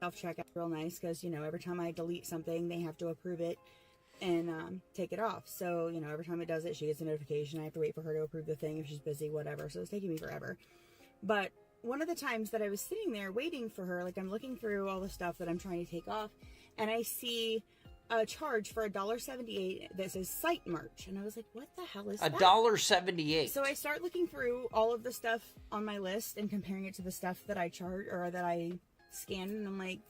self-checkout real nice, because, you know, every time I delete something, they have to approve it and take it off. So, you know, every time it does it, she gets a notification. I have to wait for her to approve the thing if she's busy, whatever. So it's taking me forever. But one of the times that I was sitting there waiting for her, like, I'm looking through all the stuff that I'm trying to take off, and I see a charge for $1.78 that says site merch, and I was like, what the hell is that? $1.78. So I start looking through all of the stuff on my list and comparing it to the stuff that I charge, or that I scan, and I'm like,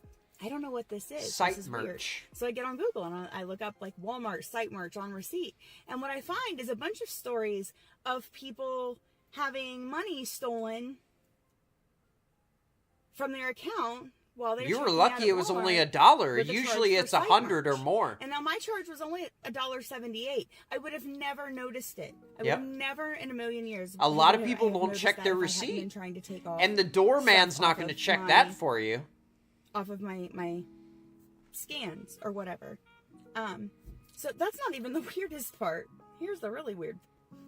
I don't know what this is. Site this is merch. Weird. So I get on Google and I look up like Walmart site merch on receipt, and what I find is a bunch of stories of people having money stolen from their account while they're. You were lucky it was only $1. Usually it's 100 or more. And now my charge was only $1.78. I would have never noticed it. I would have never in a million years. A lot of people don't check their receipt, and the doorman's not going to check that for you. Off of my scans or whatever. So that's not even the weirdest part. Here's the really weird.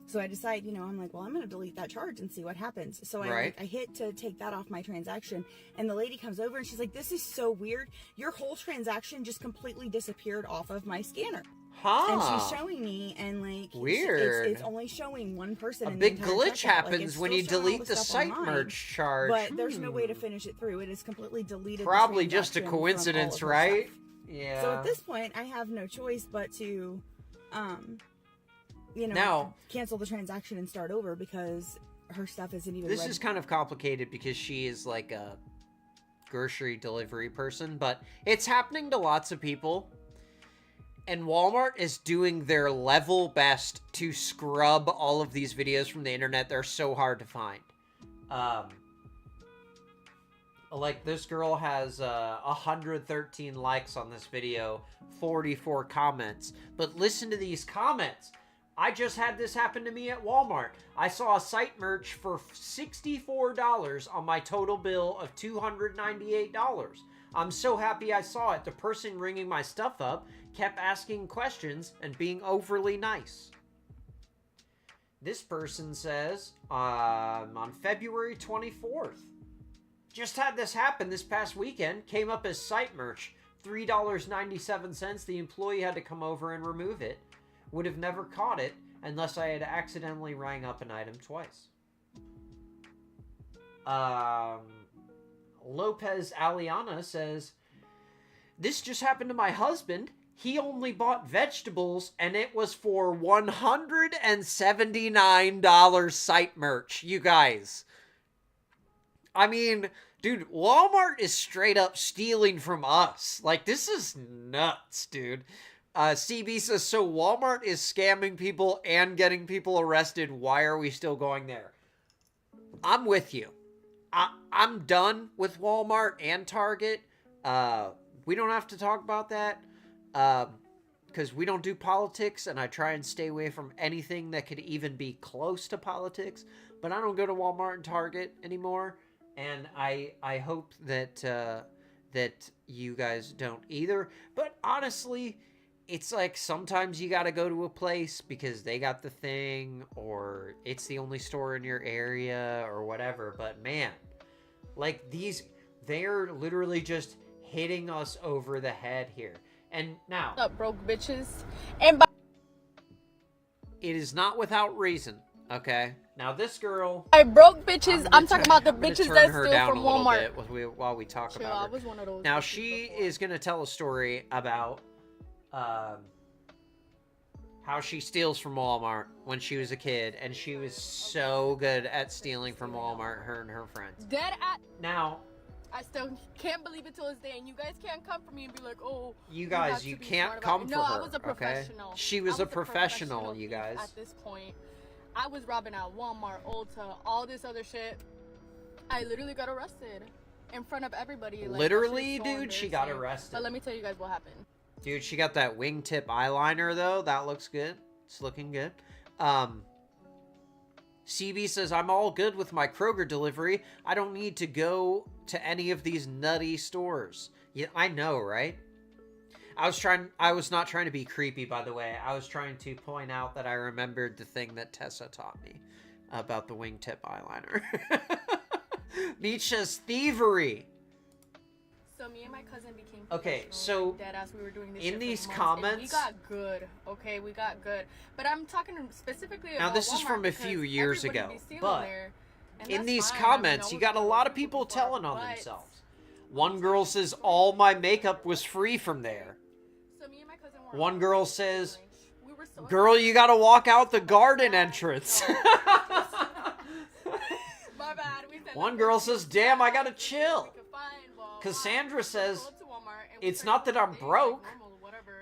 So I decide, you know, I'm like, well, I'm going to delete that charge and see what happens. So I hit to take that off my transaction, and the lady comes over and she's like, this is so weird. Your whole transaction just completely disappeared off of my scanner. Huh. And she's showing me, and like, weird. It's only showing one person. A in big the entire glitch checkout. happens when you delete the site online, merch charge. But there's no way to finish it through. It is completely deleted. Probably just a coincidence, right? Yeah. So at this point, I have no choice but to, you know, now, cancel the transaction and start over because her stuff isn't even. This is kind of complicated because she is like a grocery delivery person, but it's happening to lots of people. And Walmart is doing their level best to scrub all of these videos from the internet. They're so hard to find. Like, this girl has 113 likes on this video, 44 comments. But listen to these comments. I just had this happen to me at Walmart. I saw a site merch for $64 on my total bill of $298. I'm so happy I saw it. The person ringing my stuff up kept asking questions and being overly nice. This person says, on February 24th, just had this happen this past weekend, came up as site merch, $3.97. The employee had to come over and remove it. Would have never caught it unless I had accidentally rang up an item twice. Lopez Aliana says, this just happened to my husband. He only bought vegetables and it was for $179 site merch. You guys. I mean, dude, Walmart is straight up stealing from us. Like, this is nuts, dude. CB says, so Walmart is scamming people and getting people arrested. Why are we still going there? I'm with you. I'm done with Walmart and Target. We don't have to talk about that because we don't do politics, and I try and stay away from anything that could even be close to politics. But I don't go to Walmart and Target anymore, and I hope that that you guys don't either. But honestly, it's like sometimes you got to go to a place because they got the thing, or it's the only store in your area, or whatever. But man, like they're literally just hitting us over the head here. And now, up broke bitches, and it is not without reason. Okay, now this girl, I broke bitches. I'm talking about the bitches that steal from Walmart. While we talk about her. I was one of those. Now she is going to tell a story about how she steals from Walmart when she was a kid, and she was so good at stealing from Walmart, her and her friends. Dead at now. I still can't believe it till this day, and you guys can't come for me and be like, oh. You guys, you can't come for her. No, I was a professional. Okay? She was a professional, you guys. At this point, I was robbing at Walmart, Ulta, all this other shit. I literally got arrested in front of everybody. Like, literally, dude, she got arrested. But let me tell you guys what happened. Dude, she got that wingtip eyeliner, though. That looks good. It's looking good. CB says, I'm all good with my Kroger delivery. I don't need to go to any of these nutty stores. Yeah, I know, right? I was not trying to be creepy, by the way. I was trying to point out that I remembered the thing that Tessa taught me about the wingtip eyeliner. Beach says, thievery. So me and my cousin became so deadass. We were doing this in these months, comments, we got good. Okay, we got good. But I'm talking specifically about now this is Walmart from a few years ago. But in these fine. comments, you got a lot of people telling on themselves. One girl says all my makeup was free from there. So me and my cousin were one girl says, "Girl, you got to walk out the garden entrance." My bad. One girl says, "Damn, I gotta chill." Cassandra says, it's not that I'm broke.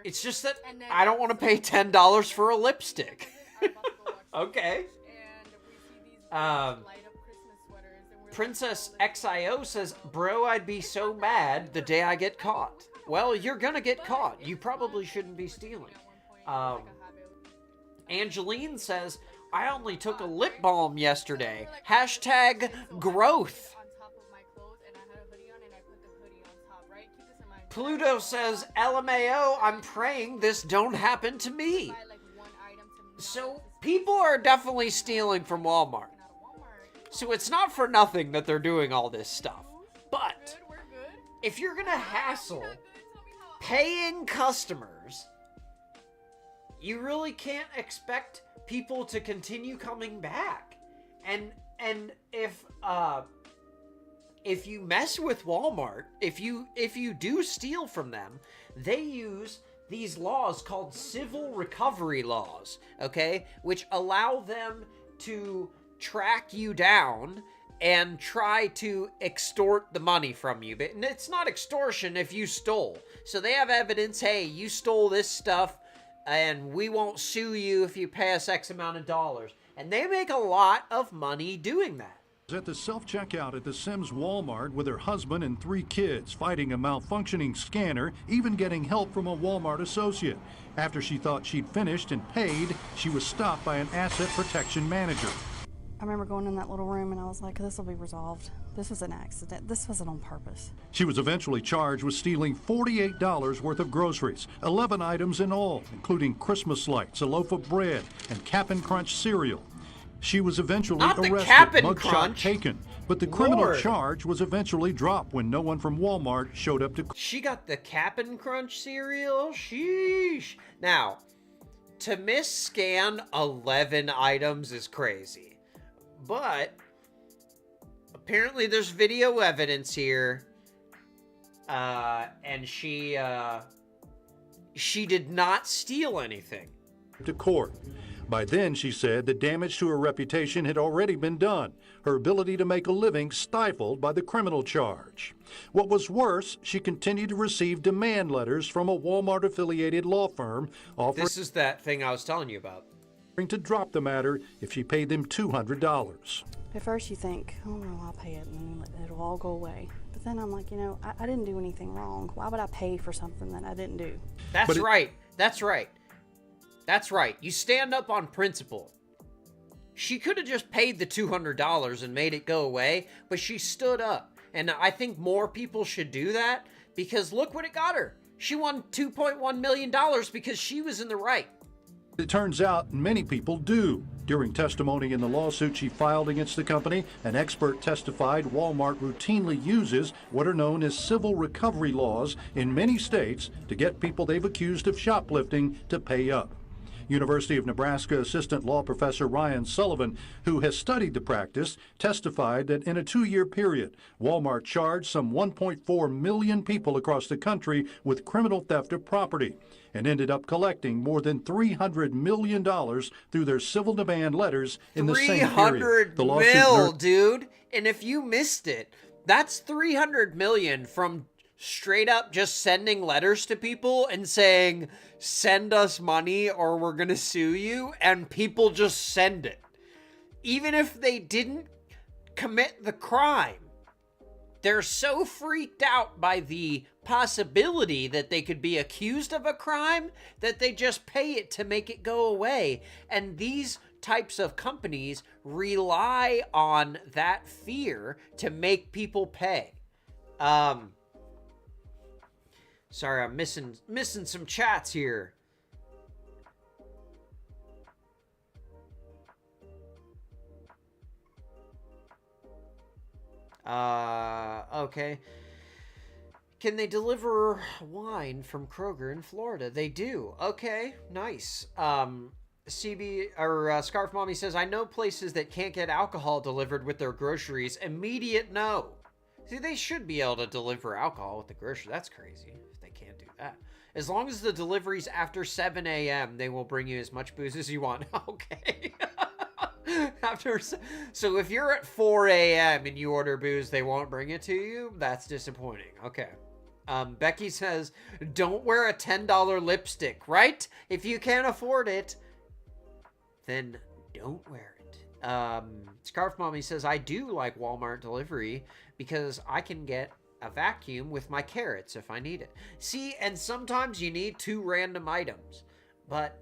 It's just that I don't want to pay $10 for a lipstick. Okay. Princess XIO says, bro, I'd be so mad the day I get caught. Well, you're gonna get caught. You probably shouldn't be stealing. Angeline says, I only took a lip balm yesterday. # growth. Pluto says, LMAO, I'm praying this don't happen to me. So people are definitely stealing from Walmart. So it's not for nothing that they're doing all this stuff. But if you're gonna hassle paying customers, you really can't expect people to continue coming back. And if you mess with Walmart, if you do steal from them, they use these laws called civil recovery laws, okay, which allow them to track you down and try to extort the money from you. But it's not extortion if you stole. So they have evidence, hey, you stole this stuff, and we won't sue you if you pay us X amount of dollars. And they make a lot of money doing that. At the self-checkout at the Sims Walmart with her husband and 3 kids, fighting a malfunctioning scanner, even getting help from a Walmart associate. After she thought she'd finished and paid, she was stopped by an asset protection manager. I remember going in that little room and I was like, this will be resolved. This was an accident. This wasn't on purpose. She was eventually charged with stealing $48 worth of groceries, 11 items in all, including Christmas lights, a loaf of bread, and Cap'n Crunch cereal. She was eventually arrested, mugshot taken, but the criminal charge was eventually dropped when no one from Walmart showed up to... She got the Cap'n Crunch cereal? Sheesh. Now, to mis-scan 11 items is crazy. But apparently there's video evidence here. And she did not steal anything. ...to court. By then, she said, the damage to her reputation had already been done, her ability to make a living stifled by the criminal charge. What was worse, she continued to receive demand letters from a Walmart-affiliated law firm offering... This is that thing I was telling you about. ...to drop the matter if she paid them $200. At first you think, oh, well, I'll pay it and it'll all go away. But then I'm like, you know, I didn't do anything wrong. Why would I pay for something that I didn't do? That's right. That's right. That's right. You stand up on principle. She could have just paid the $200 and made it go away, but she stood up. And I think more people should do that because look what it got her. She won $2.1 million because she was in the right. It turns out many people do. During testimony in the lawsuit she filed against the company, an expert testified Walmart routinely uses what are known as civil recovery laws in many states to get people they've accused of shoplifting to pay up. University of Nebraska assistant law professor Ryan Sullivan, who has studied the practice, testified that in a 2-year period, Walmart charged some 1.4 million people across the country with criminal theft of property and ended up collecting more than $300 million through their civil demand letters in the same period. $300 million, dude. And if you missed it, that's $300 million from straight up just sending letters to people and saying, send us money or we're gonna sue you, and people just send it. Even if they didn't commit the crime, they're so freaked out by the possibility that they could be accused of a crime that they just pay it to make it go away. And these types of companies rely on that fear to make people pay. Sorry, I'm missing some chats here. Okay. Can they deliver wine from Kroger in Florida? They do. Okay, nice. Scarf Mommy says, I know places that can't get alcohol delivered with their groceries. Immediate no. See, they should be able to deliver alcohol with the grocery. That's crazy if they can't do that. As long as the delivery's after 7 a.m., they will bring you as much booze as you want. Okay. So if you're at 4 a.m. and you order booze, they won't bring it to you? That's disappointing. Okay. Becky says, don't wear a $10 lipstick, right? If you can't afford it, then don't wear it. Scarf Mommy says, I do like Walmart delivery because I can get a vacuum with my carrots if I need it. See, and sometimes you need 2 random items, but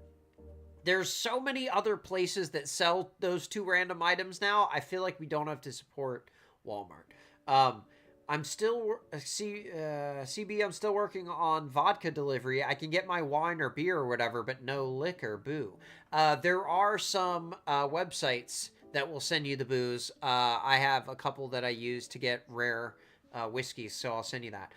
there's so many other places that sell those 2 random items now. I feel like we don't have to support Walmart. I'm still CB. I'm still working on vodka delivery. I can get my wine or beer or whatever, but no liquor. Boo. There are some websites that will send you the booze. I have a couple that I use to get rare whiskeys, so I'll send you that.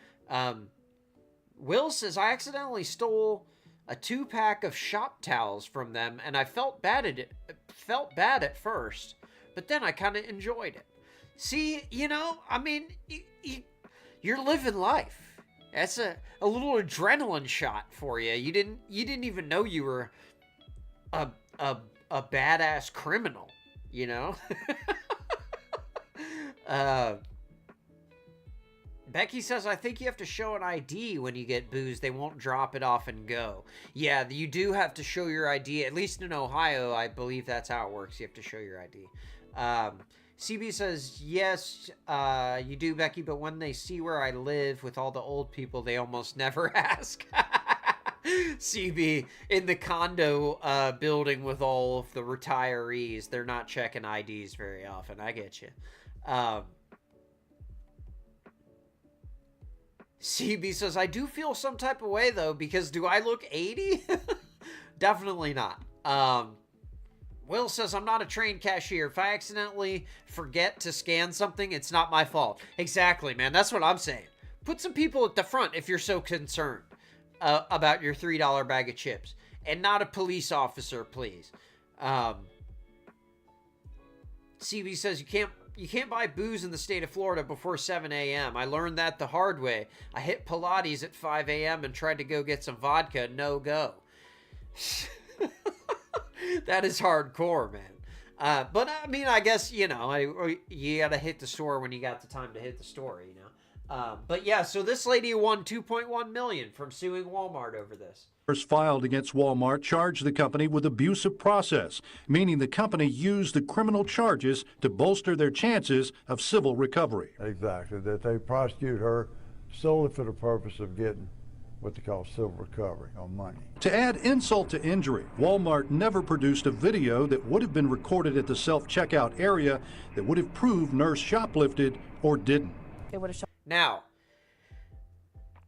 Will says I accidentally stole a 2-pack of shop towels from them, and I felt bad at first, but then I kind of enjoyed it. See, you know, I mean, you're living life. That's a little adrenaline shot for you. You didn't even know you were a badass criminal, you know? Becky says, I think you have to show an ID when you get booze. They won't drop it off and go. Yeah, you do have to show your ID. At least in Ohio, I believe that's how it works. You have to show your ID. CB says, yes, you do, Becky, but when they see where I live with all the old people, they almost never ask. CB, in the condo building with all of the retirees, they're not checking IDs very often. I get you. CB says, I do feel some type of way, though, because do I look 80? Definitely not. Will says, I'm not a trained cashier. If I accidentally forget to scan something, it's not my fault. Exactly, man. That's what I'm saying. Put some people at the front if you're so concerned about your $3 bag of chips. And not a police officer, please. CB says, you can't buy booze in the state of Florida before 7 a.m. I learned that the hard way. I hit Pilates at 5 a.m. and tried to go get some vodka. No go. That is hardcore, man. But I mean, I guess, you know, you gotta hit the store when you got the time to hit the store, you know. But yeah, so this lady won $2.1 million from suing Walmart over this. Filed against Walmart charged the company with abusive process, meaning the company used the criminal charges to bolster their chances of civil recovery. Exactly, that they prosecute her solely for the purpose of getting what they call civil recovery on money. To add insult to injury, Walmart never produced a video that would have been recorded at the self-checkout area that would have proved Nurse shoplifted or didn't. It would have shown. Now,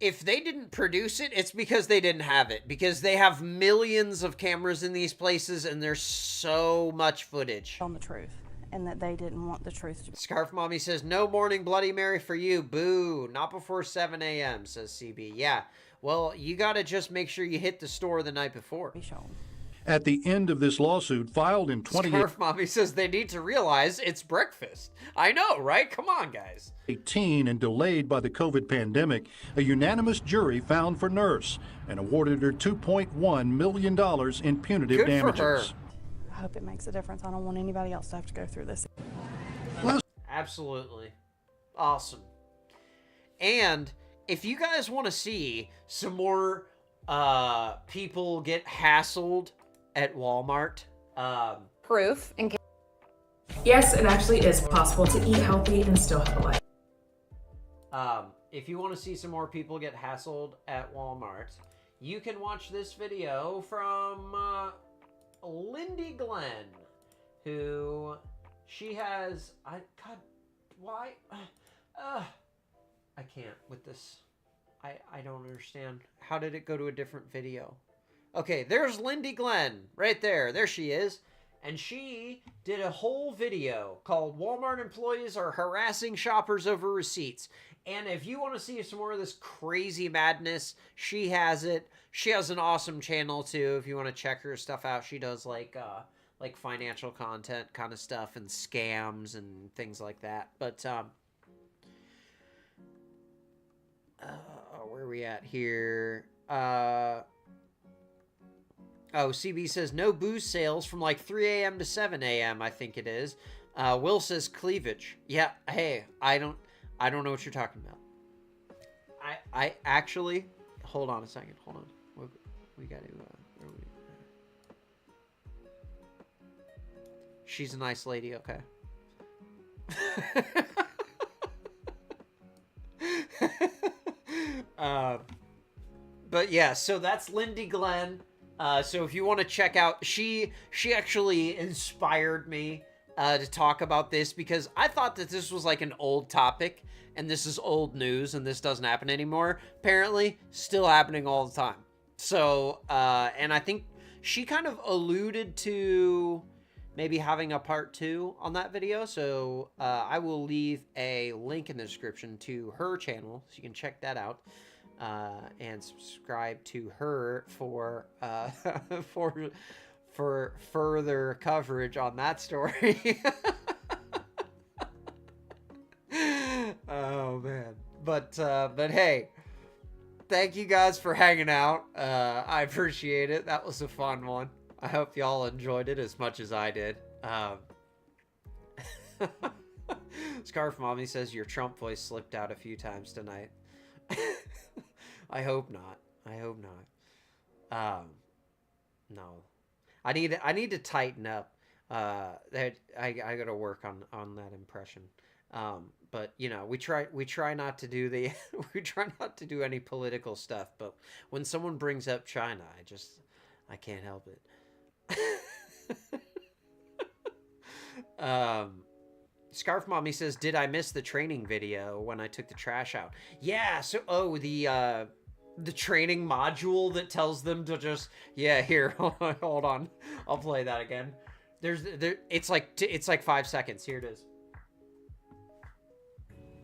if they didn't produce it, it's because they didn't have it. Because they have millions of cameras in these places and there's so much footage. On the truth. And that they didn't want the truth to be. Scarf Mommy says, no morning Bloody Mary for you. Boo. Not before 7 a.m., says CB. Yeah. Well, you got to just make sure you hit the store the night before. At the end of this lawsuit filed in 2018, Scarf Mommy says they need to realize it's breakfast. I know, right? Come on, guys. and delayed by the COVID pandemic, a unanimous jury found for Nurse and awarded her $2.1 million in punitive damages. For her. I hope it makes a difference. I don't want anybody else to have to go through this. Absolutely. Awesome. And if you guys want to see some more people get hassled at Walmart, proof and yes, it actually is possible to eat healthy and still have a life. If you want to see some more people get hassled at Walmart, you can watch this video from Lindey Glenn, who she has. Why? I can't with this. I don't understand. How did it go to a different video? Okay, there's Lindey Glenn right there. There she is. And she did a whole video called Walmart Employees Are Harassing Shoppers Over Receipts. And if you want to see some more of this crazy madness, she has it. She has an awesome channel too if you want to check her stuff out. She does like financial content kind of stuff and scams and things like that. But where are we at here? Oh, CB says no booze sales from like 3 a.m. to 7 a.m. I think it is. Will says cleavage. Yeah, hey, I don't know what you're talking about. I actually, hold on a second. Hold on. We got to. She's a nice lady. Okay. But yeah, so that's Lindey Glenn. So if you want to check out, she actually inspired me to talk about this because I thought that this was like an old topic and this is old news and this doesn't happen anymore. Apparently, still happening all the time. So, and I think she kind of alluded to maybe having a part 2 on that video. So I will leave a link in the description to her channel so you can check that out and subscribe to her for for further coverage on that story. Oh man. But hey, thank you guys for hanging out. I appreciate it. That was a fun one. I hope y'all enjoyed it as much as I did. Scarf Mommy says your Trump voice slipped out a few times tonight. I hope not. I hope not. No. I need to tighten up. That I gotta work on that impression. But you know, we try not to do the we try not to do any political stuff. But when someone brings up China, I can't help it. Scarf Mommy says, did I miss the training video when I took the trash out? Yeah. So the training module that tells them to just, yeah, here, hold on. I'll play that again. It's like 5 seconds. Here it is.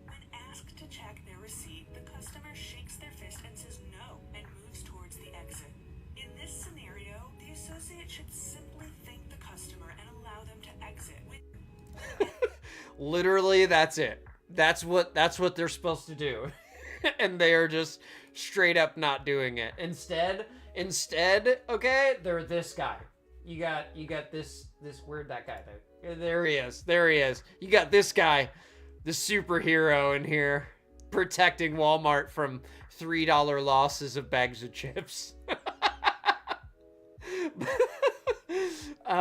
When asked to check their receipt, the customer shakes their fist and says no and moves towards the exit. In this scenario, the associate should simply thank the customer and allow them to exit. Literally, that's it. That's what they're supposed to do. And they are just straight up not doing it. Instead, okay, they're this guy. You got this where'd that guy go? There he is. You got this guy, the superhero in here, protecting Walmart from $3 losses of bags of chips.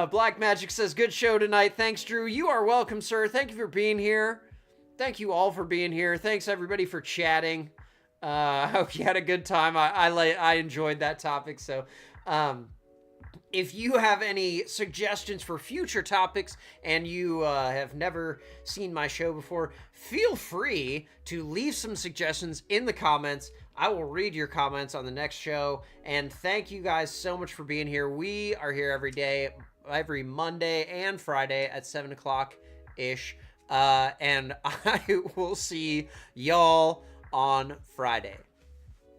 Black Magic says, good show tonight. Thanks, Drew. You are welcome, sir. Thank you for being here. Thank you all for being here. Thanks, everybody, for chatting. I hope you had a good time. I enjoyed that topic. So, if you have any suggestions for future topics and you have never seen my show before, feel free to leave some suggestions in the comments. I will read your comments on the next show. And thank you guys so much for being here. We are here every day, every Monday and Friday at 7 o'clock-ish. And I will see y'all on Friday.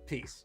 Peace.